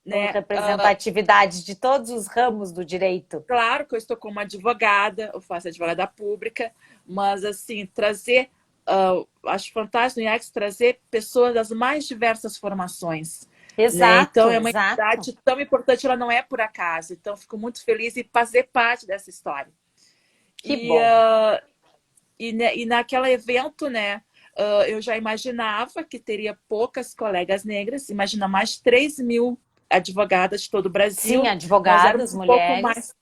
né? representatividades de todos os ramos do direito. Claro que eu estou como advogada, eu faço advogada pública, mas assim, trazer, acho fantástico no IARTS trazer pessoas das mais diversas formações. Né? Então, Exato, é uma exato. entidade tão importante, ela não é por acaso. Então, fico muito feliz em fazer parte dessa história. Que E, bom. e naquele evento, né, eu já imaginava que teria poucas colegas negras, imagina mais 3.000 advogadas de todo o Brasil. Sim, Nós advogadas, éramos um pouco mulheres. mais,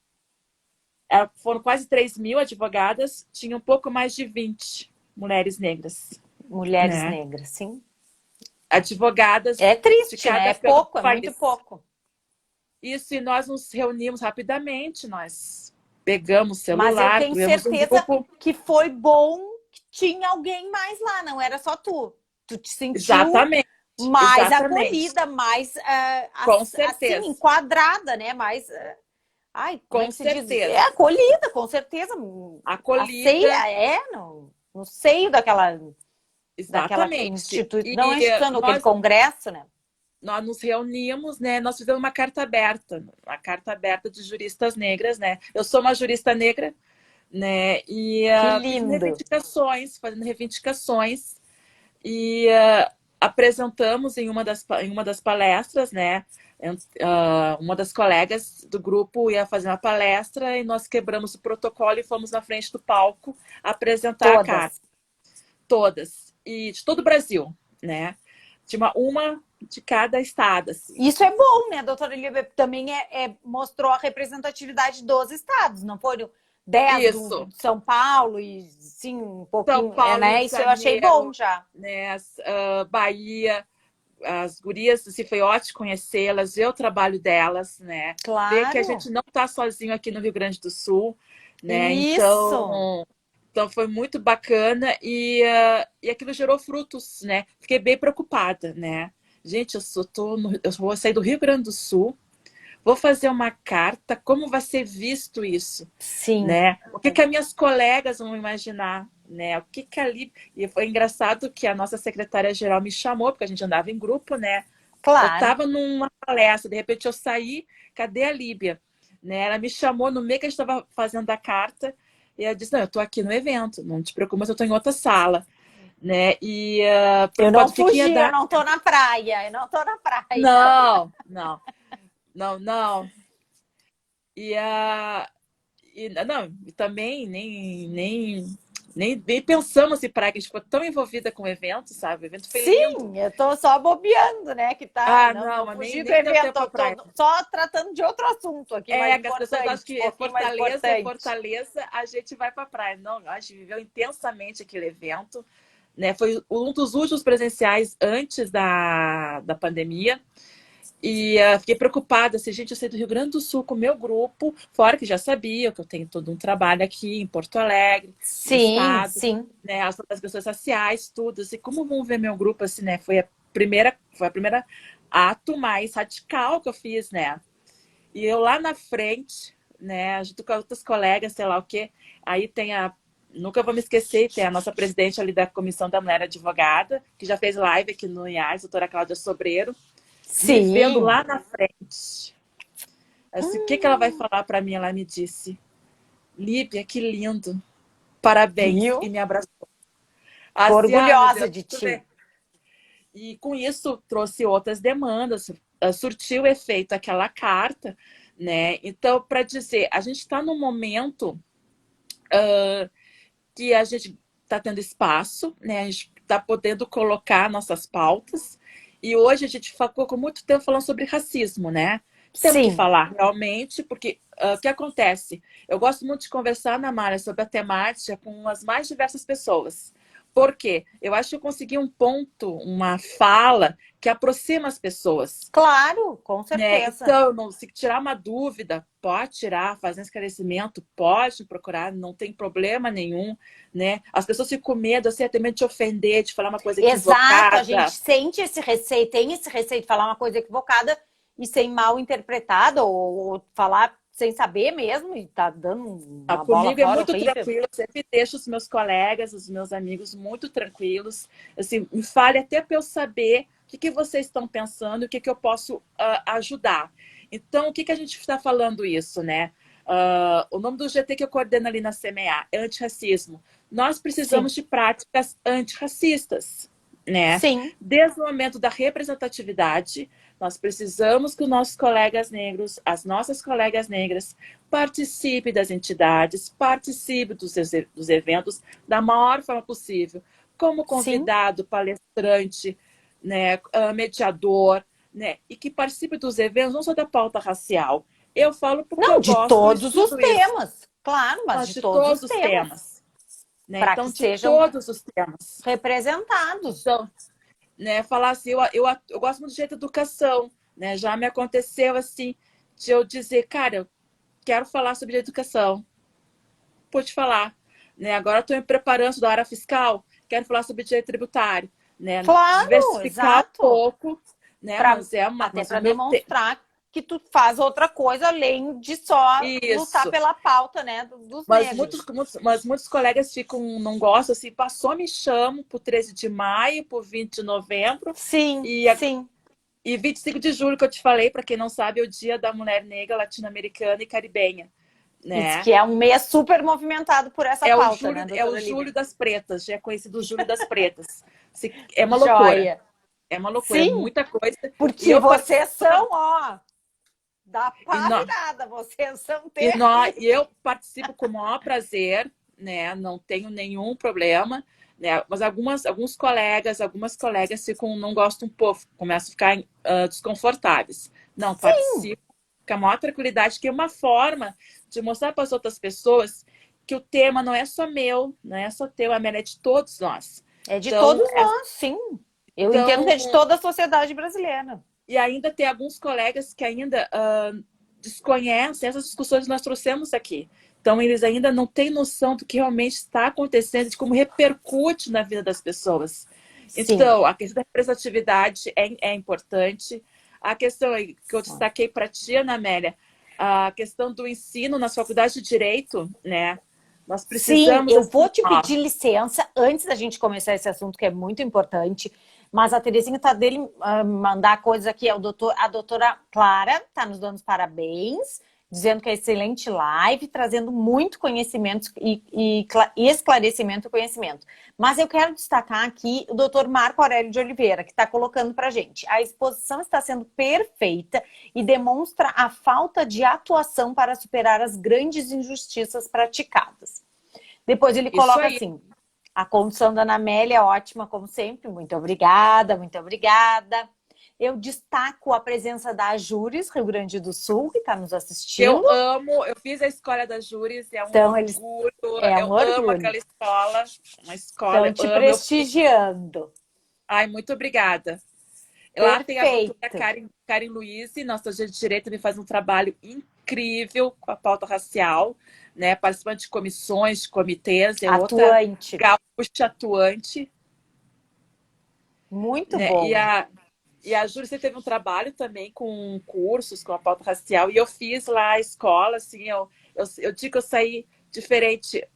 foram quase 3.000 advogadas, tinha um pouco mais de 20 mulheres negras, Mulheres né? negras, sim. Advogadas É de triste, né? cada É canto do pouco, é muito país. pouco. Isso, e nós nos reunimos rapidamente, nós pegamos o Mas eu celular, tenho criamos um certeza grupo. que foi bom que tinha alguém mais lá, não era só tu. Tu te sentiu Exatamente, mais exatamente, acolhida, mais com assim, certeza, enquadrada, né? Mais, ai, como é com que se diz? É certeza. acolhida, com certeza. Acolhida, No seio daquela exatamente. instituição, não é E instituição, aquele nós, congresso, né? nós nos reunimos, né? Nós fizemos uma carta aberta de juristas negras, né? Eu sou uma jurista negra, né? E Que lindo. fazendo reivindicações e apresentamos em uma das palestras, né? Uma das colegas do grupo ia fazer uma palestra e nós quebramos o protocolo e fomos na frente do palco apresentar a carta. Todas. Todas. E de todo o Brasil, né? De uma de cada estado, assim. Isso é bom, né, doutora Lívia? Também mostrou a representatividade dos estados, não foram 10 do Isso. São Paulo e sim, um São pouquinho, Paulo, Rio né? de Isso eu achei bom Janeiro, já. né? Bahia, as gurias, assim, foi ótimo conhecê-las, ver o trabalho delas, né? Ver que a Claro. gente não está sozinho aqui no Rio Grande do Sul, né? Isso. Então foi muito bacana e aquilo gerou frutos, né? Fiquei bem preocupada, né? Gente, eu vou sair do Rio Grande do Sul, vou fazer uma carta, como vai ser visto isso, Sim. né? O que que as minhas colegas vão imaginar, né? O que que ali... E foi engraçado que a nossa secretária-geral me chamou, porque a gente andava em grupo, né? Eu Claro. estava numa palestra, de repente eu saí, cadê a Líbia? Né? Ela me chamou no meio que a gente estava fazendo a carta, e ela disse, não, eu estou aqui no evento, não te preocupa, mas eu estou em outra sala, né? E Eu não preocupado, o que que ia fugi, eu dar? não tô na praia, eu não tô na praia. Não, não, não, não. E, não, e também nem pensamos em praia, que a gente ficou tão envolvida com o evento, sabe? O evento foi lindo. Sim, eu tô só bobeando, né? Que tá, Ah, não, não, não mas fugi do nem deu evento, tempo eu pra praia. tô só tratando de outro assunto aqui, mais Que as pessoas acham importante, um que é pouquinho mais Fortaleza, importante. a gente vai pra praia. Não, a gente viveu intensamente aquele evento, né? Foi um dos últimos presenciais antes da pandemia. E fiquei preocupada, assim, gente, eu saí do Rio Grande do Sul com o meu grupo, fora que já sabia que eu tenho todo um trabalho aqui em Porto Alegre, no Sim, estado, sim. né, as pessoas sociais, tudo, assim, como vão ver meu grupo, assim, né, foi a primeira ato mais radical que eu fiz, né, e eu lá na frente, né, junto com outras colegas, sei lá o quê, aí tem nunca vou me esquecer, tem a nossa presidente ali da Comissão da Mulher Advogada, que já fez live aqui no IAS, doutora Cláudia Sobreiro, me vendo Sim. lá na frente. Assim, o que que ela vai falar para mim? Ela me disse, Líbia, que lindo, parabéns, Viu? e me abraçou. Tô Assim, ai meu orgulhosa Deus, de tu ti. vê. E com isso trouxe outras demandas, surtiu efeito aquela carta, né? Então, para dizer, a gente está num momento que a gente está tendo espaço, né? A gente está podendo colocar nossas pautas. E hoje a gente ficou com muito tempo falando sobre racismo, né? Temos que Sim, falar realmente, porque o que acontece? Eu gosto muito de conversar, Ana Mara, sobre a temática com as mais diversas pessoas. Por quê? Eu acho que eu consegui um ponto, uma fala que aproxima as pessoas, claro, com né? certeza. Então, se tirar uma dúvida, pode tirar, fazer um esclarecimento, pode procurar, não tem problema nenhum, né? As pessoas ficam com medo, assim, até medo de ofender, de falar uma coisa Exato, a gente equivocada. sente esse receio, tem esse receio de falar uma coisa equivocada e ser mal interpretada ou falar sem saber mesmo e tá dando uma bola Comigo é fora muito horrível. tranquilo, eu sempre deixo os meus colegas, os meus amigos muito tranquilos. Assim, me fale até para eu saber o que vocês estão pensando, o que eu posso ajudar. Então, o que a gente está falando isso, né? O nome do GT que eu coordeno ali na CMA é antirracismo. Nós Sim, precisamos de práticas antirracistas, né? sim, Desde o momento da representatividade, nós precisamos que os nossos colegas negros, as nossas colegas negras, participe das entidades, participe dos eventos da maior forma possível, como sim, convidado, palestrante, né, mediador, né? E que participe dos eventos, não só da pauta racial. Eu falo porque Não, eu de gosto, eu todos os estudo isso, temas. Claro, mas mas de de todos os todos os temas. temas, né? Para que Então, de sejam todos os temas. representados. Então, né, falar assim, eu gosto muito de jeito de educação, né? Já me aconteceu assim, de eu dizer, cara, eu quero falar sobre educação. Pode falar, né? Agora estou me preparando da área fiscal, quero falar sobre direito tributário, né? Claro, Diversificar um exato. pouco, né? Pra, até Mas o para meu demonstrar que tu faz outra coisa além de só lutar isso. pela pauta, né, dos Mas negros. muitos colegas ficam, não gostam, assim, passou, me chamam por 13 de maio, por 20 de novembro Sim, e, sim. e 25 de julho, que eu te falei, para quem não sabe, é o Dia da Mulher Negra Latino-Americana e Caribenha, Isso né? que é um mês super movimentado por essa pauta, né, É o doutora Lívia? Julho das Pretas, já é conhecido o Julho das Pretas. É uma loucura, Joia. é uma loucura, é Sim, muita coisa. E porque eu vocês participo são, ó, da e pá nós, virada, vocês são e terríveis. eu participo com o maior prazer, né? Não tenho nenhum problema, né? Mas algumas colegas ficam, não gostam um pouco, começam a ficar desconfortáveis. Não, Sim, participo com a maior tranquilidade, que é uma forma de mostrar para as outras pessoas que o tema não é só meu, não é só teu, é de todos nós. é de Então, todos nós, sim. Eu entendo que então é de toda a sociedade brasileira. e ainda tem alguns colegas que ainda desconhecem essas discussões que nós trouxemos aqui. Então, eles ainda não têm noção do que realmente está acontecendo, de como repercute na vida das pessoas. Sim. Então, a questão da representatividade é importante. A questão aí que eu destaquei para ti, Ana Amélia, a questão do ensino nas faculdades de Direito, né? Nós Sim, precisamos, eu assim, vou te ó, pedir licença antes da gente começar esse assunto que é muito importante, mas a Terezinha está dele mandar coisas aqui. A doutora Clara está nos dando os parabéns, dizendo que é excelente live, trazendo muito conhecimento e esclarecimento do conhecimento. Mas eu quero destacar aqui o doutor Marco Aurélio de Oliveira, que está colocando para a gente. A exposição está sendo perfeita e demonstra a falta de atuação para superar as grandes injustiças praticadas. Depois ele isso coloca aí. assim: a condução da Ana Amélia é ótima, como sempre. Muito obrigada, muito obrigada. Eu destaco a presença da Júris, Rio Grande do Sul, que está nos Eu assistindo. amo, eu fiz a escola da Júris, é um Então, eles orgulho, é um eu amo orgulho. aquela escola, uma escola, Estão eu te amo. prestigiando. Ai, muito obrigada. Lá tem a doutora Perfeito. Karen Luiz, nossa agente de direito, me faz um trabalho incrível com a pauta racial, né? Participante de comissões, de comitês, é outra Atuante. gaúcha atuante, Muito né? boa. E a Júlia teve um trabalho também com cursos com a pauta racial, e eu fiz lá a escola, assim, eu digo que eu saí diferente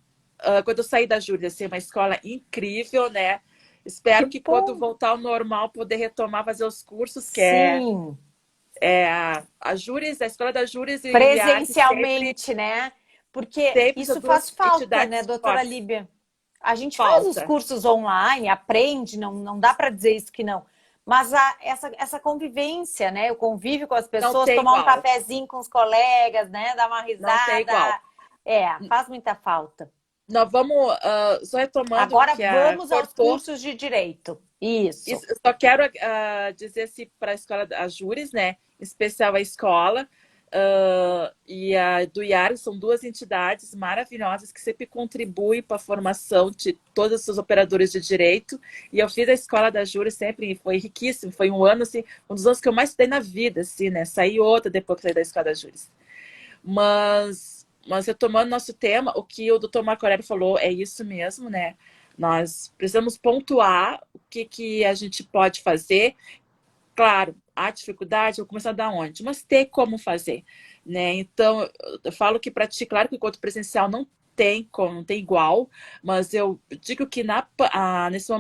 quando eu saí da Júlia, assim, uma escola incrível, né? Que Espero que quando bom. voltar ao normal, poder retomar, fazer os cursos, que Sim. a Júris, a escola da Júris e a ARC Presencialmente, né? Porque sempre são isso faz duas falta, né, entidades doutora fortes. Líbia? A gente faz os Falta. cursos online, aprende, não dá para dizer isso que não. Mas essa convivência, né? O convívio com as Não pessoas, tem tomar um igual. cafezinho com os colegas, né? Dar uma Não tem risada. igual. Faz muita falta. Nós vamos, só retomando Agora que a vamos aos cortou. cursos de direito. Isso. Eu só quero dizer assim, para a escola, a Júris, né? Em especial a escola e a do IAR, são duas entidades maravilhosas que sempre contribuem para a formação de todos os seus operadores de direito. E eu fiz a escola da Júris sempre, foi riquíssimo, foi um ano, assim, um dos anos que eu mais estudei na vida, assim, né? Saí outra depois que saí da escola da Júris. Mas retomando nosso tema, o que o doutor Marco Aurélio falou é isso mesmo, né? Nós precisamos pontuar o que a gente pode fazer. Claro, há dificuldade, eu vou começar da onde? Mas ter como fazer, né? Então, eu falo que para ti, claro que o encontro presencial não tem como, não tem igual, mas eu digo que nesse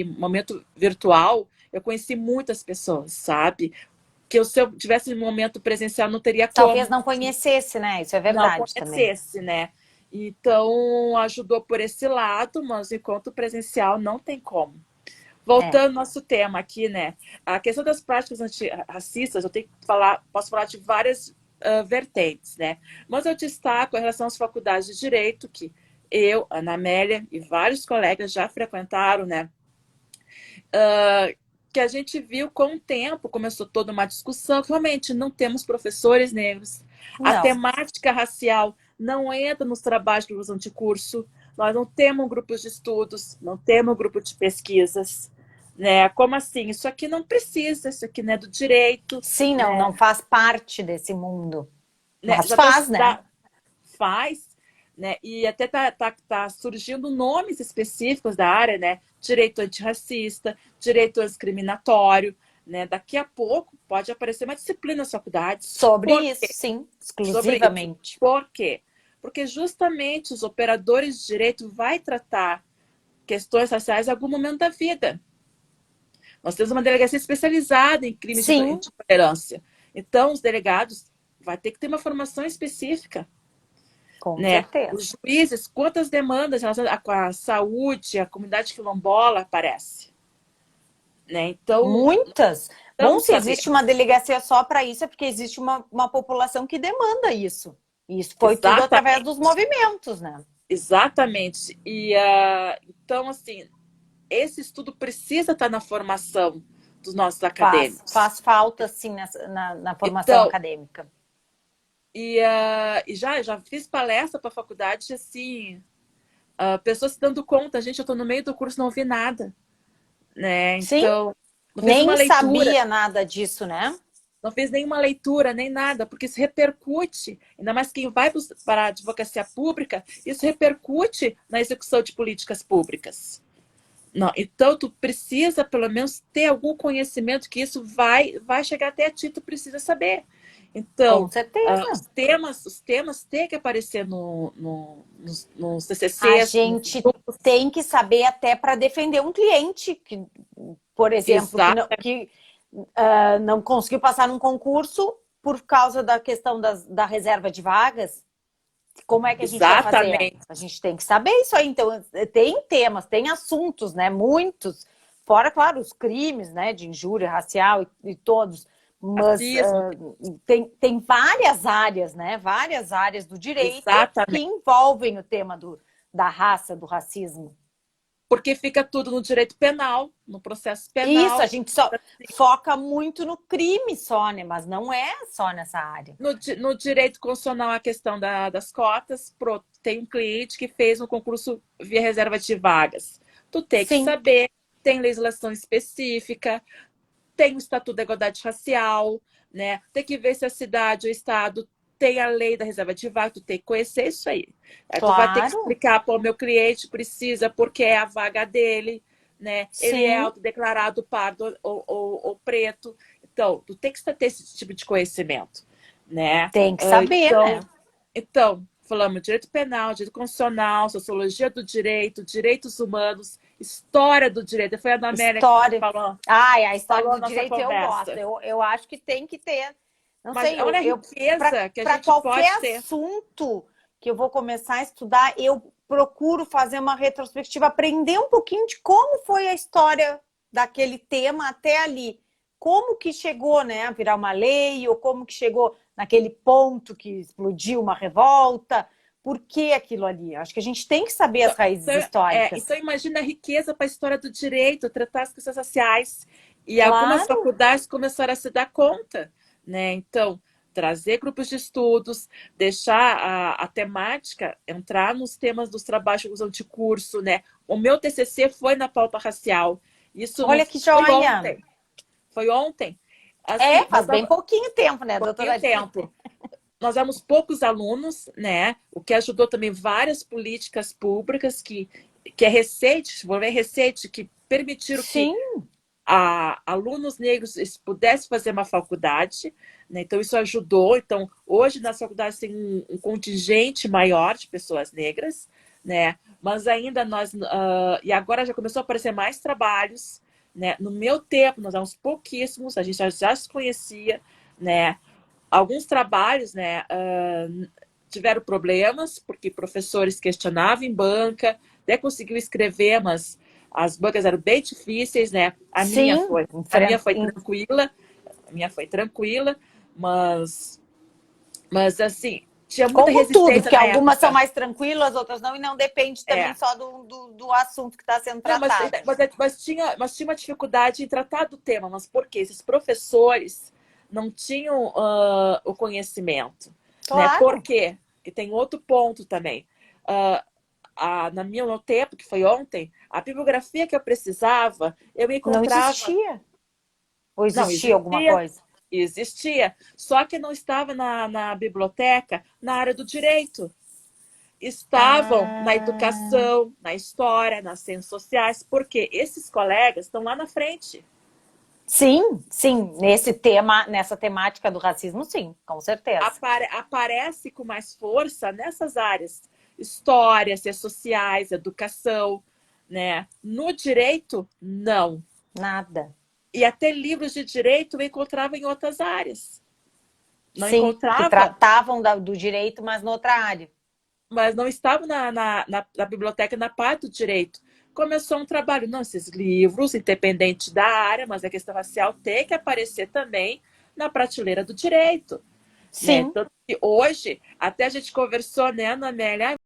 momento virtual, eu conheci muitas pessoas, sabe? Que se eu tivesse um momento presencial não teria Talvez como não conhecesse, né? Isso é não verdade também. conhecesse, né? Então, ajudou por esse lado, mas enquanto presencial não tem como. É. Voltando ao nosso tema aqui, né? A questão das práticas antirracistas, eu tenho que falar, posso falar de várias vertentes, né? Mas eu destaco em relação às faculdades de Direito, que eu, Ana Amélia e vários colegas já frequentaram, né? que a gente viu com o tempo, começou toda uma discussão, que realmente não temos professores negros. A Não. temática racial não entra nos trabalhos de inclusão de curso. Nós não temos grupos de estudos, não temos grupo de pesquisas. Né? Como assim? Isso aqui não precisa, isso aqui não é do direito. Sim, não, Né? não faz parte desse mundo. Né? Mas faz, né? Faz, né? E até tá surgindo nomes específicos da área, né? Direito antirracista, direito discriminatório, né? Daqui a pouco pode aparecer uma disciplina nas faculdades. Sobre Por isso, quê? sim, Sobre isso. exclusivamente. Por quê? Porque justamente os operadores de direito vai tratar questões raciais em algum momento da vida. Nós temos uma delegacia especializada em crimes de Sim, intolerância. Então, os delegados vai ter que ter uma formação específica. com Né? certeza. Os juízes, quantas demandas relacionadas com a saúde, a comunidade quilombola aparece? Né? Então, Muitas. Bom, vamos se saber. existe uma delegacia só para isso, é porque existe uma população que demanda isso. E isso foi tudo através Exatamente. dos movimentos, né? Exatamente. E, então, assim, esse estudo precisa estar na formação dos nossos acadêmicos. Faz falta, sim, na formação Então, acadêmica. e já fiz palestra para a faculdade, assim, pessoas se dando conta, gente, eu estou no meio do curso, não ouvi nada. Né? Sim, Então, não fiz uma nem leitura. sabia nada disso, né? Não fez nenhuma leitura, nem nada, porque isso repercute, ainda mais quem vai para a advocacia pública, isso repercute na execução de políticas públicas. Não, então, tu precisa, pelo menos, ter algum conhecimento que isso vai chegar até a ti, tu precisa saber. Com Então, certeza. os temas têm que aparecer nos A TCCs. gente tem que saber até para defender um cliente que, por exemplo, que não conseguiu passar num concurso por causa da questão da reserva de vagas. Como é que a gente vai fazer? Exatamente. A gente tem que saber isso aí. Então, tem temas, tem assuntos, né? Muitos. Fora, claro, os crimes, né? De injúria racial e todos. Mas tem várias áreas, né? Várias áreas do direito que envolvem o tema da raça, do racismo. Porque fica tudo no direito penal, no processo penal. Isso, a gente só foca muito no crime só, né? Mas não é só nessa área. No direito constitucional, a questão das cotas, tem um cliente que fez um concurso via reserva de vagas. Tu tem que saber, tem legislação específica, tem o Estatuto da Igualdade Racial, né? Tem que ver se a cidade ou o estado tem a lei da reserva de vaga, tu tem que conhecer isso aí. Claro. Tu vai ter que explicar, pô, meu cliente precisa, porque é a vaga dele, né? Sim. Ele é autodeclarado pardo ou preto. Então, tu tem que ter esse tipo de conhecimento, né? Tem que saber, né? Então, falamos direito penal, direito constitucional, sociologia do direito, direitos humanos, história do direito. Foi a Ana Amélia que falou. A história do direito eu gosto. Eu acho que tem que ter. Não Mas sei, olha a riqueza que a gente qualquer pode ter. assunto que eu vou começar a estudar, eu procuro fazer uma retrospectiva, aprender um pouquinho de como foi a história daquele tema até ali. Como que chegou, né, a virar uma lei, ou como que chegou naquele ponto que explodiu uma revolta. Por que aquilo ali? Acho que a gente tem que saber as raízes históricas. Então imagina a riqueza para a história do direito, tratar as questões sociais. E algumas faculdades começaram a se dar conta. Né? Então, trazer grupos de estudos, deixar a temática entrar nos temas dos trabalhos de inclusão de curso, né? O meu TCC foi na pauta racial. Isso olha que joia! Foi ontem. Assim, faz bem pouquinho tempo, né, doutora? Tempo. Nós éramos poucos alunos, né? O que ajudou também várias políticas públicas que é recente, vou ver recente, que permitiram que alunos negros pudessem fazer uma faculdade, né? Então isso ajudou. Então hoje nas faculdades tem um contingente maior de pessoas negras, né? Mas ainda nós e agora já começou a aparecer mais trabalhos, né? No meu tempo nós éramos pouquíssimos, a gente já se conhecia, né? Alguns trabalhos, né? Tiveram problemas porque professores questionavam em banca, até conseguiu escrever, mas as bancas eram bem difíceis, né? A minha foi tranquila, mas assim, Tinha muita Como tudo, resistência porque na algumas são época. mais tranquilas, outras não, e não depende também É. só do assunto que está sendo Não, tratado. mas tinha uma dificuldade em tratar do tema, mas por quê? Esses professores não tinham o conhecimento, né? Por Claro, quê? E tem outro ponto também. Ah, no meu tempo, que foi ontem, a bibliografia que eu precisava, eu não encontrava. existia. Ou Não, existia alguma existia, coisa? existia, só que não estava na biblioteca na área do direito. Estavam na Ah, educação, na história, nas ciências sociais, porque esses colegas estão lá na frente. sim, sim. Nesse tema, nessa temática do racismo, sim, com certeza. Aparece com mais força nessas áreas: história, ciências sociais, educação, né? No direito, não. Nada. E até livros de direito eu encontrava em outras áreas. Não Sim, que encontrava, tratavam do direito, mas noutra área. mas não estava na biblioteca, na parte do direito. Começou um trabalho, não, esses livros, independente da área, mas a questão racial tem que aparecer também na prateleira do direito, né? Sim, Tanto que hoje, até a gente conversou, né, Ana Amélia,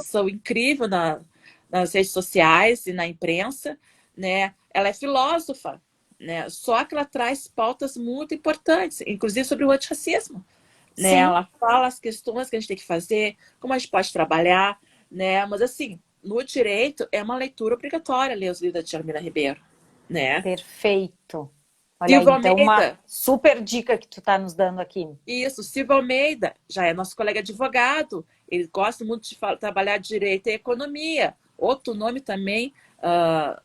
são incrível nas redes sociais e na imprensa, né? Ela é filósofa, né? Só que ela traz pautas muito importantes, inclusive sobre o antirracismo, né? sim, Ela fala as questões que a gente tem que fazer, como a gente pode trabalhar, né? Mas assim, no direito é uma leitura obrigatória ler os livros da Djalmila Ribeiro, né? perfeito. Olha aí, Silvio então, uma Almeida, super dica que tu tá nos dando aqui. isso, Silvio Almeida, já é nosso colega advogado, ele gosta muito de trabalhar direito e economia. Outro nome também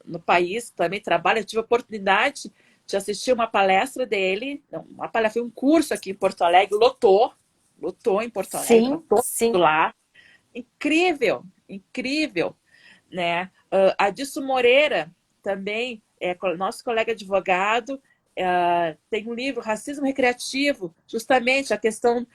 no país, também trabalha. Eu tive a oportunidade de assistir uma palestra dele, não, uma palestra, foi um curso aqui em Porto Alegre, lotou em Porto Alegre, Sim, estava todo sim, mundo lá. Incrível, incrível, né? Adilson Moreira também é nosso colega advogado, tem um livro, Racismo Recreativo, justamente a questão,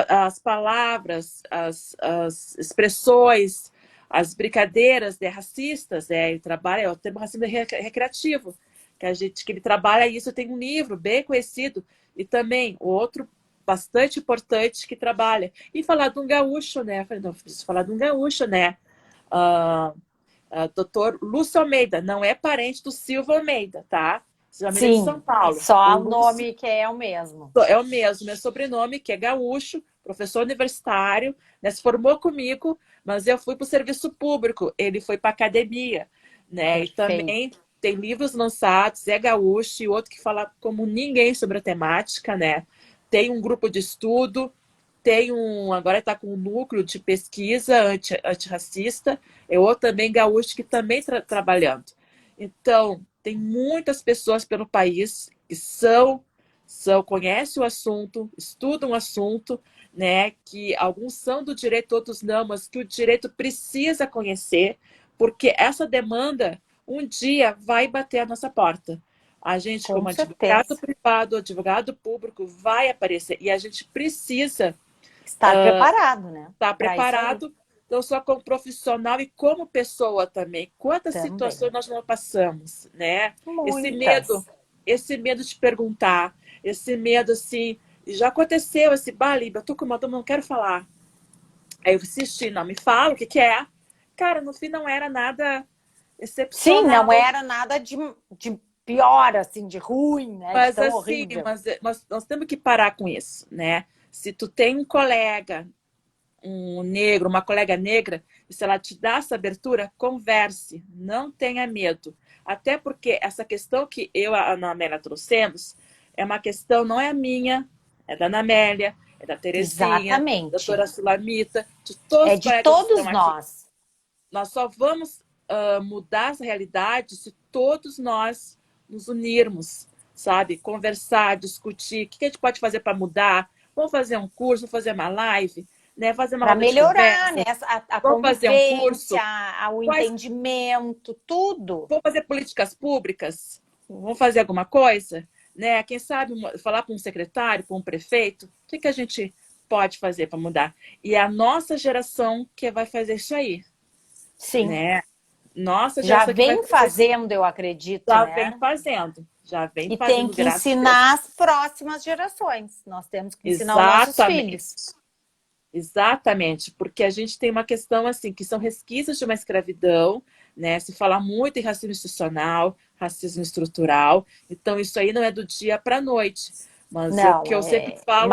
as palavras, as expressões, as brincadeiras, né, racistas, ele trabalha, é o termo racismo recreativo, que ele trabalha isso, tem um livro bem conhecido, e também outro bastante importante que trabalha. E falar de um gaúcho, né? Eu falei, não, preciso falar de um gaúcho, né? Uh, doutor Lúcio Almeida, não é parente do Silvio Almeida, tá? Silvio Almeida é de São sim. Paulo. O Só o Lúcio nome que é o mesmo. é o mesmo, meu sobrenome, que é gaúcho, professor universitário, né? Se formou comigo, mas eu fui para o serviço público, ele foi para a academia, né? E também Perfeito. tem livros lançados, é gaúcho, e outro que fala como ninguém sobre a temática, né? Tem um grupo de estudo, agora está com um núcleo de pesquisa antirracista, é outro também gaúcho que também está trabalhando. Então, tem muitas pessoas pelo país que conhecem o assunto, estudam o assunto, né? Que alguns são do direito, outros não, mas que o direito precisa conhecer, porque essa demanda um dia vai bater a nossa porta. A gente, Com como advogado certeza. privado, advogado público, vai aparecer e a gente precisa Estar preparado, né? estar Para isso aí preparado, não só como profissional e como pessoa também. Quantas também. situações nós não passamos, né? Esse medo, Muitas. esse medo de perguntar, esse medo assim, já aconteceu esse Bali, eu tô com uma dor, não quero falar. Aí eu insisti, não, me fala o que que é. Cara, no fim não era nada Sim, não excepcional, era nada de pior, assim, de ruim, né? De mas tão assim, horrível. mas nós temos que parar com isso, né? Se tu tem um colega, um negro, uma colega negra, e se ela te dá essa abertura, converse, não tenha medo. Até porque essa questão que eu e a Ana Amélia trouxemos é uma questão, não é minha, é da Ana Amélia, é da Terezinha, da Exatamente. doutora Sulamita, de todos É os de colegas que todos estão aqui. nós. Nós só vamos mudar essa realidade se todos nós nos unirmos, sabe? Conversar, discutir, o que a gente pode fazer para mudar? Vamos fazer um curso, vamos fazer uma live, né? Fazer uma Para roda de melhorar, né? conversa, A vamos fazer um convivência, curso, o quais, entendimento, tudo. vamos fazer políticas públicas, vamos fazer alguma coisa, né? Quem sabe falar para um secretário, para um prefeito, o que a gente pode fazer para mudar? E é a nossa geração que vai fazer isso aí. Sim. né? Nossa Já geração que vai vem fazer, fazendo, eu acredito, né? já vem E tem fazendo, que graças a Deus. ensinar as próximas gerações. Nós temos que ensinar os nossos Exatamente. filhos. Exatamente, porque a gente tem uma questão assim, que são resquícios de uma escravidão, né? Se fala muito em racismo institucional, racismo estrutural, então isso aí não é do dia para a noite. Mas o que Não, eu sempre falo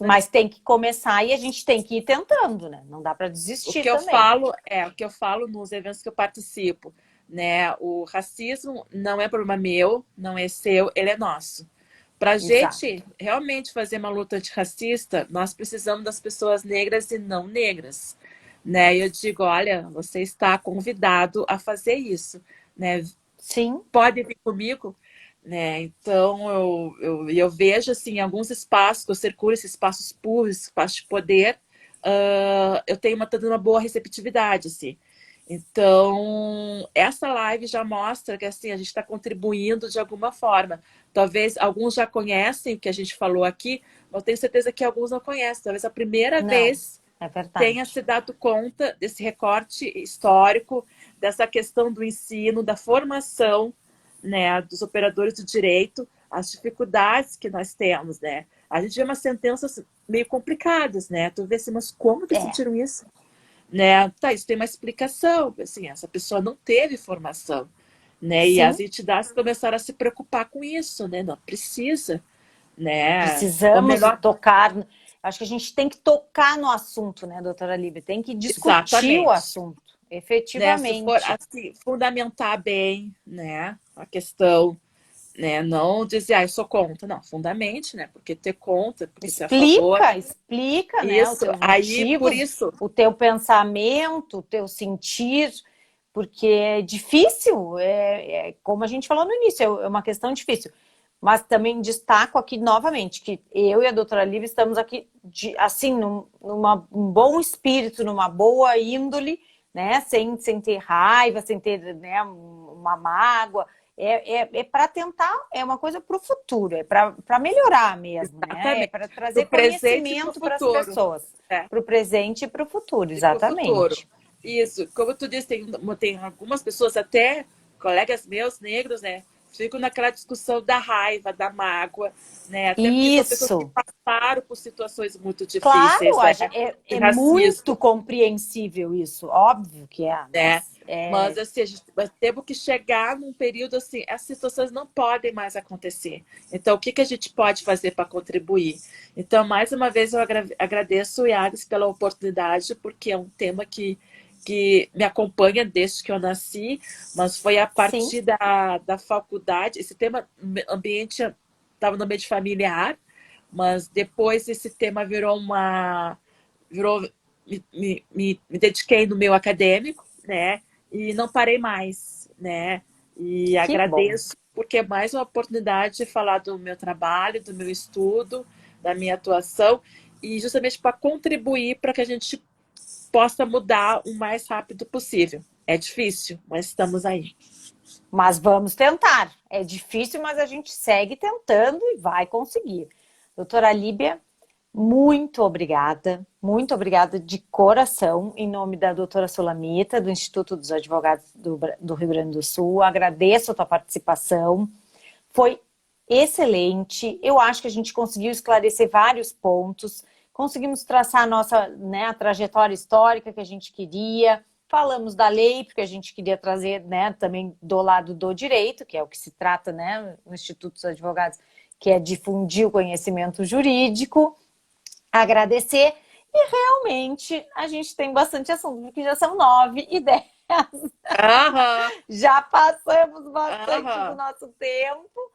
mas tem que começar e a gente tem que ir tentando, né? Não dá para o desistir que eu também. falo é o que eu falo nos eventos que eu participo, né? O racismo não é problema meu, não é seu, ele é nosso. Para a Exato. gente realmente fazer uma luta antirracista, nós precisamos das pessoas negras e não negras, né? E eu digo, olha, você está convidado a fazer isso, né? Sim, Pode vir comigo, né? Então eu vejo assim alguns espaços que eu circulo, esses espaços públicos, espaços de poder, eu tenho tendo uma boa receptividade, assim. Então, essa live já mostra que assim, a gente está contribuindo de alguma forma. Talvez alguns já conhecem o que a gente falou aqui, mas eu tenho certeza que alguns não conhecem. Talvez a primeira não, vez é tenha se verdade. dado conta desse recorte histórico, dessa questão do ensino, da formação, né, dos operadores do direito, as dificuldades que nós temos, né? A gente vê umas sentenças meio complicadas, né? Tu vê assim, mas como É, decidiram isso? Né? Tá, isso tem uma explicação, assim, essa pessoa não teve formação, né? E as sim, entidades começaram a se preocupar com isso, né? Não precisa, né? Ou precisamos melhor, tocar. Acho que a gente tem que tocar no assunto, né, doutora Líbia? Tem que discutir o exatamente. assunto, Né, se for efetivamente. assim, fundamentar bem, né, a questão, né, não dizer, eu sou contra, não, fundamente, né, porque ter contra, porque ter a favor, Explica, né, os isso, teus aí, por motivos, isso, o teu pensamento, o teu sentir, porque é difícil, como a gente falou no início, é uma questão difícil. Mas também destaco aqui novamente que eu e a doutora Lívia estamos aqui, assim, um bom espírito, numa boa índole, né, sem ter raiva, sem ter, né, uma mágoa, para tentar, é uma coisa para o futuro, é para melhorar mesmo, né? É exatamente, para para trazer o presente e para o conhecimento para as futuro, pessoas, né, para o presente e para o futuro, e para o futuro. exatamente. Isso, como tu disse, tem algumas pessoas, até colegas meus negros, né, ficam naquela discussão da raiva, da mágoa, né, até porque são pessoas que Isso, passaram por situações muito difíceis, claro, né, de é racismo, muito compreensível isso, óbvio que é, né? mas Mas assim, nós temos que chegar num período assim, essas situações não podem mais acontecer. Então, o que a gente pode fazer para contribuir? Então, mais uma vez, eu agradeço, Yaris, pela oportunidade, porque é um tema que me acompanha desde que eu nasci, mas foi a sim, partir da faculdade, esse tema, ambiente, estava no ambiente familiar, mas depois esse tema virou, me dediquei no meu acadêmico, né? E não parei mais, né? E que bom. agradeço porque é mais uma oportunidade de falar do meu trabalho, do meu estudo, da minha atuação e justamente para contribuir para que a gente possa mudar o mais rápido possível. É difícil, mas estamos aí. Mas vamos tentar. É difícil, mas a gente segue tentando e vai conseguir. Doutora Líbia, muito obrigada de coração, em nome da doutora Solamita, do Instituto dos Advogados do Rio Grande do Sul. Agradeço a tua participação, foi excelente. Eu acho que a gente conseguiu esclarecer vários pontos, conseguimos traçar a nossa, né, a trajetória histórica que a gente queria. Falamos da lei, porque a gente queria trazer, né, também do lado do direito, que é o que se trata, né, no Instituto dos Advogados, que é difundir o conhecimento jurídico. Agradecer. E realmente a gente tem bastante assunto, porque já são 9h10. Aham, Já passamos bastante do aham. nosso tempo.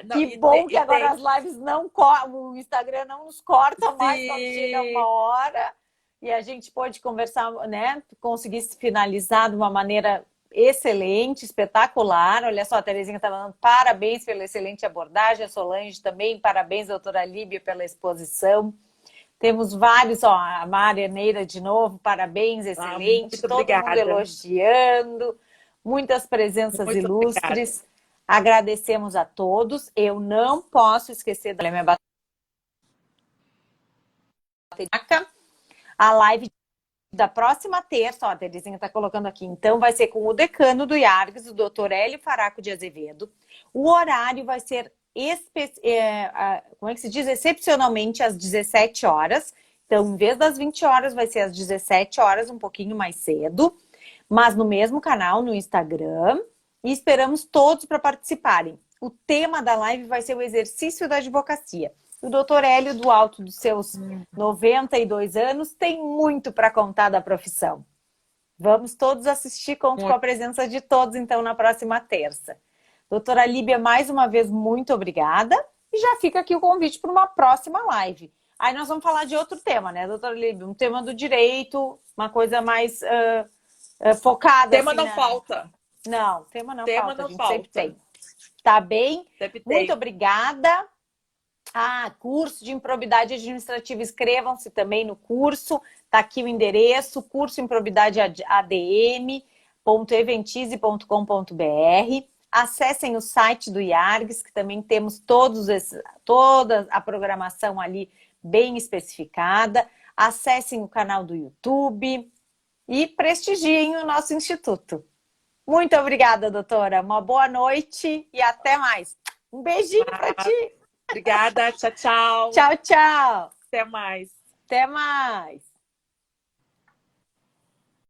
Não, Que bom que agora as lives não o Instagram não nos corta mais quando chega uma sim, hora e a gente pode conversar, né? Conseguir se finalizar de uma maneira excelente, espetacular. Olha só, a Terezinha está falando parabéns pela excelente abordagem, a Solange também, parabéns, doutora Líbia, pela exposição. Temos vários, ó, a Maria Neira de novo, parabéns, excelente, muito todo mundo obrigada. elogiando, muias presenças Muito obrigada. ilustres. Agradecemos a todos. Eu não posso esquecer da minha bateria. A live da próxima terça, ó, a Terezinha está colocando aqui, então vai ser com o decano do IARGS, o doutor Hélio Faraco de Azevedo. O horário vai ser, como é que se diz? Excepcionalmente às 17 horas. Então, em vez das 20 horas, vai ser às 17 horas, um pouquinho mais cedo, mas no mesmo canal, no Instagram. E esperamos todos para participarem. O tema da live vai ser o exercício da advocacia. O doutor Hélio, do alto dos seus 92 anos, tem muito para contar da profissão. Vamos todos assistir, conto com a presença de todos, então, na próxima terça. Doutora Líbia, mais uma vez, muito obrigada. E já fica aqui o convite para uma próxima live. Aí nós vamos falar de outro tema, né, doutora Líbia? Um tema do direito, uma coisa mais focada. Tema assim, não falta. Não, tema não tema falta, não a gente falta. sempre tem. Tá bem? Sempre Muito tem. obrigada. Curso de improbidade administrativa, inscrevam-se também no curso, tá aqui o endereço, curso improbidade adm.eventise.com.br. Acessem o site do IARGS, que também temos toda a programação ali bem especificada. Acessem o canal do YouTube e prestigiem o nosso instituto. Muito obrigada, doutora. Uma boa noite e até mais. Um beijinho para ti. Obrigada. Tchau, tchau. Tchau, tchau. Até mais. Até mais.